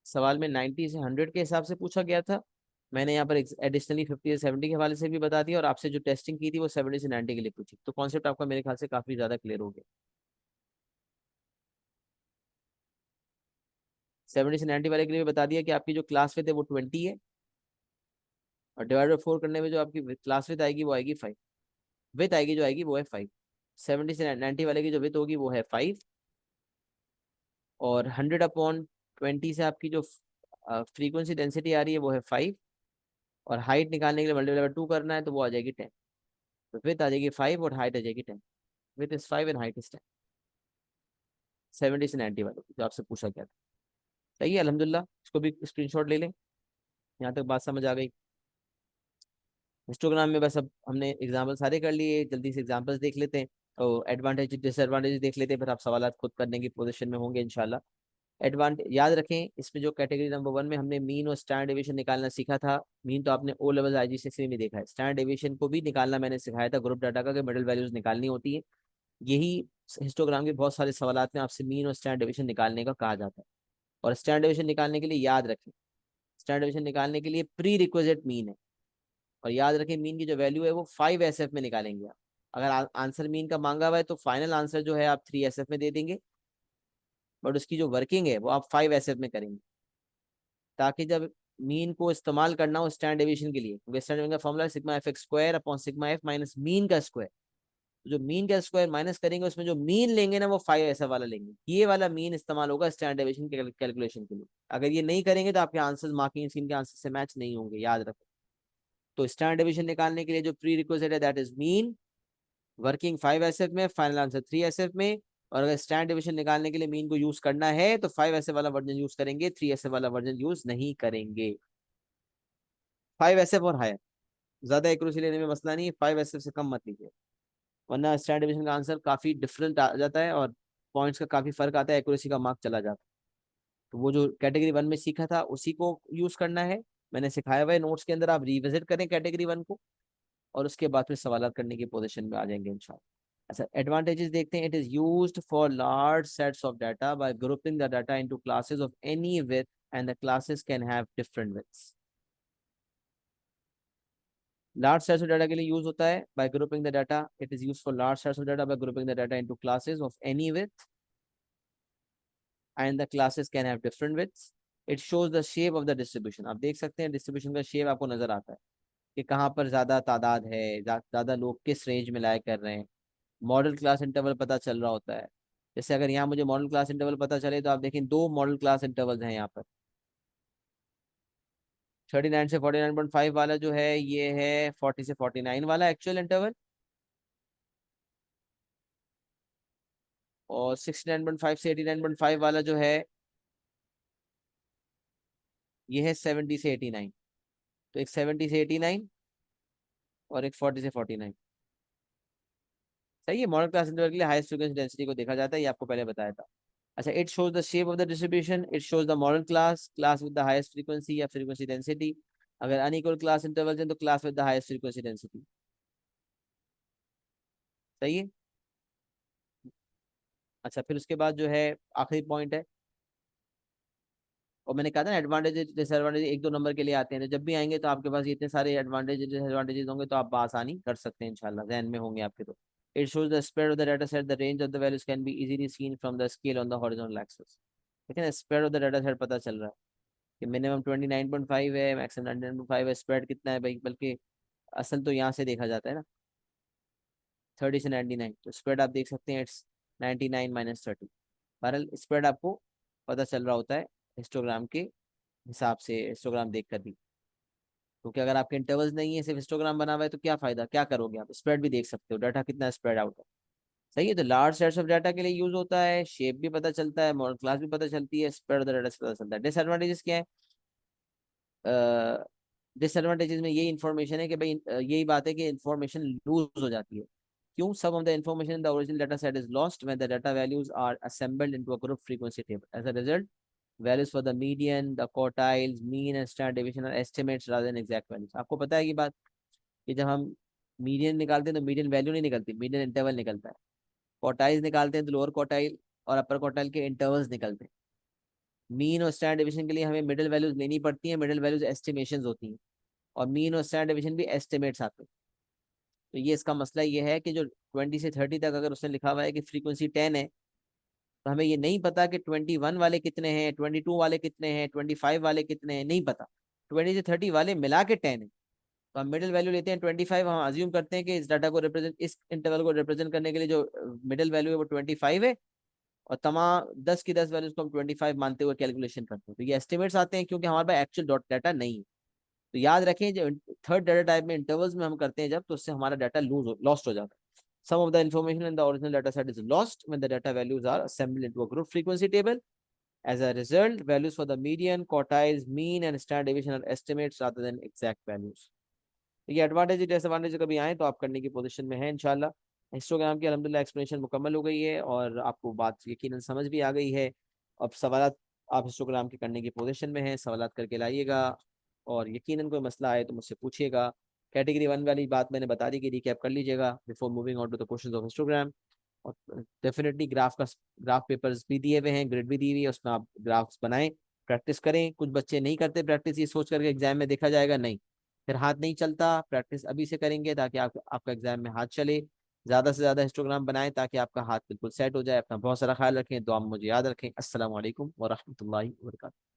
सवाल में 90 से 100 के हिसाब से पूछा गया था, मैंने यहाँ पर एडिशनली 50 से 70 के हवाले से भी बता दिया, और आपसे जो टेस्टिंग की थी वो 70 से 90 के लिए पूछी, तो कॉन्सेप्ट आपका मेरे ख्याल से काफी ज्यादा क्लियर हो गया। 70 से 90 वाले के लिए भी बता दिया कि आपकी जो क्लास विथ है वो 20 है, और डिवाइड बाई 4 करने में जो आपकी क्लास विथ आएगी वो आएगी 5, विथ आएगी जो आएगी वो है 5। 70 से 90 वाले की जो विथ होगी वो है 5, और 100/20 से आपकी जो फ्रीक्वेंसी डेंसिटी आ रही है वो है 5, और हाइट निकालने के लिए मल्टीप्लाई बाय 2 करना है तो वो आ जाएगी 10। तो विथ आ जाएगी 5 और हाइट आ जाएगी 10, with is 5 and height is 10। 70 से 90 वाले जो आपसे पूछा गया था। सही है, अल्हम्दुलिल्लाह, इसको भी स्क्रीनशॉट ले लें। यहाँ तक बात समझ आ गई। हिस्टोग्राम में बस अब हमने एग्जाम्पल सारे कर लिए, जल्दी से एग्जाम्पल्स देख लेते हैं और एडवांटेज डिसएडवांटेज देख लेते हैं, फिर आप सवाल खुद करने की पोजीशन में होंगे इंशाल्लाह। एडवांटेज याद रखें, इसमें जो कैटेगरी नंबर 1 में हमने मीन और स्टैंडर्ड डेविएशन निकालना सीखा था। मीन तो आपने ओ लेवल आईजीसीएसई में देखा है, स्टैंडर्ड डेविएशन को भी निकालना मैंने सिखाया था ग्रुप डाटा का, कि मिडल वैल्यूज निकालनी होती है। यही हिस्टोग्राम के बहुत सारे सवालात में आपसे मीन और स्टैंडर्ड डेविएशन निकालने का कहा जाता है। और स्टैंडर्ड डेविएशन निकालने के लिए याद रखें, स्टैंडर्ड डेविएशन निकालने के लिए प्री रिक्विजिट मीन है, और याद रखें मीन की जो वैल्यू है वो 5 SF में निकालेंगे आप। अगर आंसर मीन का मांगा हुआ है तो फाइनल आंसर जो है आप 3 SF में दे देंगे, बट उसकी जो वर्किंग है वो आप 5 SF में करेंगे, ताकि जब मीन को इस्तेमाल करना हो स्टैंडर्ड डेविएशन के लिए, क्योंकि स्टैंडर्ड डेविएशन का फॉर्मूला है sigma f x square upon sigma f minus mean का स्क्वायर। तो जो मीन का स्क्वायर माइनस करेंगे उसमें जो मीन लेंगे ना वो 5 SF वाला लेंगे, ये वाला मीन इस्तेमाल होगा स्टैंडर्ड डेविएशन के कैलकुलेशन के लिए। अगर ये नहीं करेंगे तो आपके आंसर मार्किंग स्कीम के आंसर से मैच नहीं होंगे, याद रखो। तो स्टैंडर्ड डेविएशन निकालने के लिए जो प्री रिक्विजिट है that is mean, working 5 SF में, फाइनल आंसर 3 SF में। और अगर स्टैंडर्ड डिविजन निकालने के लिए मीन को यूज करना है तो 5 SF वाला वर्जन यूज करेंगे, 3 SF वाला वर्जन यूज नहीं करेंगे। 5 SF और हायर, ज्यादा एक्यूरेसी लेने में मसला नहीं है, 5 SF से कम मत लीजिए, वरना स्टैंडर्ड डिविजन का आंसर काफी डिफरेंट आ जाता है और पॉइंट्स का काफी फर्क आता है, एक्यूरेसी का मार्क चला जाता है। तो वो जो कैटेगरी 1 में सीखा था उसी को यूज करना है, मैंने सिखाया हुआ है नोट्स के अंदर, आप रिविजिट करें कैटेगरी 1 को, और उसके बाद फिर सवाल करने की पोजीशन में आ जाएंगे इंशाल्लाह। अच्छा, एडवांटेजेस देखते हैं। It is used for large sets of data by grouping the data into classes of any width and the classes can have different widths. Large sets of data के लिए यूज होता है by grouping the data, it is use for large sets of data by grouping the data into classes of any width and the classes can have different widths. It shows the shape of the distribution, आप देख सकते हैं distribution का shape आपको नजर आता है कि कहाँ पर ज्यादा तादाद है, ज्यादा लोग किस रेंज में लाया कर रहे हैं। मॉडल क्लास इंटरवल पता चल रहा होता है। जैसे अगर यहाँ मुझे मॉडल क्लास इंटरवल पता चले तो आप देखें दो मॉडल क्लास इंटरवल हैं यहाँ पर। 39 से 49.5 वाला जो है ये है 40 से 49 वाला एक्चुअल इंटरवल, और 69.5 से 89.5 वाला जो है ये है 70 से 89। तो एक 70 से 89 और एक 40 से 49। सही है, मॉडल क्लास इंटरवल के लिए हाईएस्ट फ्रीक्वेंसी डेंसिटी को देखा जाता है, ये आपको पहले बताया था। अच्छा, it shows the shape of the distribution, it shows the model class, class with the highest frequency या फ्रीक्वेंसी डेंसिटी। अगर अनइक्वल क्लास इंटरवल है तो class with the highest frequency density. सही है। अच्छा, फिर उसके बाद जो है आखिरी पॉइंट है, और मैंने कहा था ना एडवांटेज डिसएडवांटेज एक दो नंबर के लिए आते हैं, तो जब भी आएंगे तो आपके पास ये इतने सारे एडवांटेज डिसएडवांटेजेस होंगे तो आप आसानी कर सकते हैं इंशाल्लाह, ध्यान में होंगे आपके। तो it shows the spread of the data set, the range of the values can be easily seen from the scale on the horizontal axis. ठीक है ना, spread of the data set पता चल रहा है कि मिनिमम 29.5 है, मैक्सिमम 99.5 है, स्प्रेड कितना है भाई, बल्कि असल तो यहाँ से देखा जाता है ना 30 से 99, तो स्प्रेड आप देख सकते हैं इट्स 99 माइनस 30। बहरहाल स्प्रेड आपको पता चल रहा होता है हिस्टोग्राम के हिसाब से, हिस्टोग्राम देख कर भी। क्योंकि अगर आपके इंटरवल्स नहीं है, सिर्फ हिस्टोग्राम बना हुआ है, तो क्या फायदा, क्या करोगे आप, स्प्रेड भी देख सकते हो, डाटा कितना स्प्रेड आउट है। सही है, तो लार्ज सेट्स ऑफ डाटा के लिए यूज होता है, शेप भी पता चलता है, मॉडल क्लास भी पता चलती है, स्प्रेड ऑफ द डाटा से पता चलता है। डिसएडवांटेजेस क्या है? डिसएडवांटेजेस में यही इंफॉर्मेशन है कि भाई यही बात है कि इंफॉर्मेशन लूज हो जाती है। क्यों? Some of the information in the original data set is lost when the data values are assembled into a group frequency table. As a result, values for the median, the quartiles, mean and standard deviation are estimates rather than exact values। आपको पता है कि बात कि जब हम median निकालते हैं तो मीडियन वैल्यू नहीं निकलती, मीडियन इंटरवल निकलता है। क्वार्टाइल्स निकालते हैं तो लोअर क्वार्टाइल और अपर क्वार्टाइल के इंटरवल्स निकलते हैं। मीन और स्टैंडर्ड डिवीजन के लिए हमें मिडिल वैल्यूज लेनी पड़ती हैं, मिडिल वैल्यूज एस्टिमेशंस होती हैं, और मीन और स्टैंडर्ड डिवीजन भी एस्टिमेट्स आते हैं। तो ये इसका मसला ये है कि जो 20 से 30 तक अगर उसने लिखा हुआ है कि फ्रीक्वेंसी 10 है, तो हमें ये नहीं पता कि 21 वाले कितने हैं, 22 वाले कितने हैं, 25 वाले कितने हैं, नहीं पता। 20 से 30 वाले मिला के 10 है, तो हम मिडिल वैल्यू लेते हैं 25, हम अज्यूम करते हैं कि इस डाटा को रिप्रेजेंट, इस इंटरवल को रिप्रेजेंट करने के लिए जो मिडिल वैल्यू है वो 25 है, और तमाम 10 की 10 वैल्यूज को हम 25 मानते हुए कैलकुलेशन करते हैं। तो ये एस्टिमेट्स आते हैं क्योंकि हमारे पास एक्चुअल डॉट डाटा नहीं है। तो याद रखें, जो थर्ड डाटा टाइप में इंटरवल्स में हम करते हैं जब, तो उससे हमारा डाटा लॉस्ट हो जाता है। Some of the information in the original data set is lost when the data values are assembled into a group frequency table. As a result, values for the median, quartiles, mean and standard deviation are estimates rather than exact values. ये advantage disadvantage कभी आए तो आप करने की position में है इंशाल्लाह। हिस्टोग्राम की अल्हम्दुलिल्लाह एक्सप्लेनेशन मुकम्मल हो गई है और आपको बात यकीनन समझ भी आ गई है। अब सवालात आप हिस्टोग्राम के करने की पोजीशन में हैं, सवालात करके लाइएगा, और यकीनन कोई मसला आए तो मुझसे पूछिएगा। कैटेगरी 1 वाली बात मैंने बता दी कि रिकैप कर लीजिएगा before moving on to the questions of histogram. और डेफिनेटली ग्राफ पेपर्स भी दिए हुए हैं, ग्रिड भी दी हुई है, उसमें आप ग्राफ्स बनाएं, प्रैक्टिस करें। कुछ बच्चे नहीं करते प्रैक्टिस, ये सोच करके एग्जाम में देखा जाएगा, नहीं, फिर हाथ नहीं चलता। प्रैक्टिस अभी से करेंगे ताकि आपका एग्जाम में हाथ चले। ज़्यादा से ज़्यादा हिस्टोग्राम बनाएं ताकि आपका हाथ बिल्कुल सेट हो जाए। अपना बहुत सारा ख्याल रखें, दुआ में मुझे याद रखें। अस्सलाम वालेकुम व रहमतुल्लाहि व बरकातहू।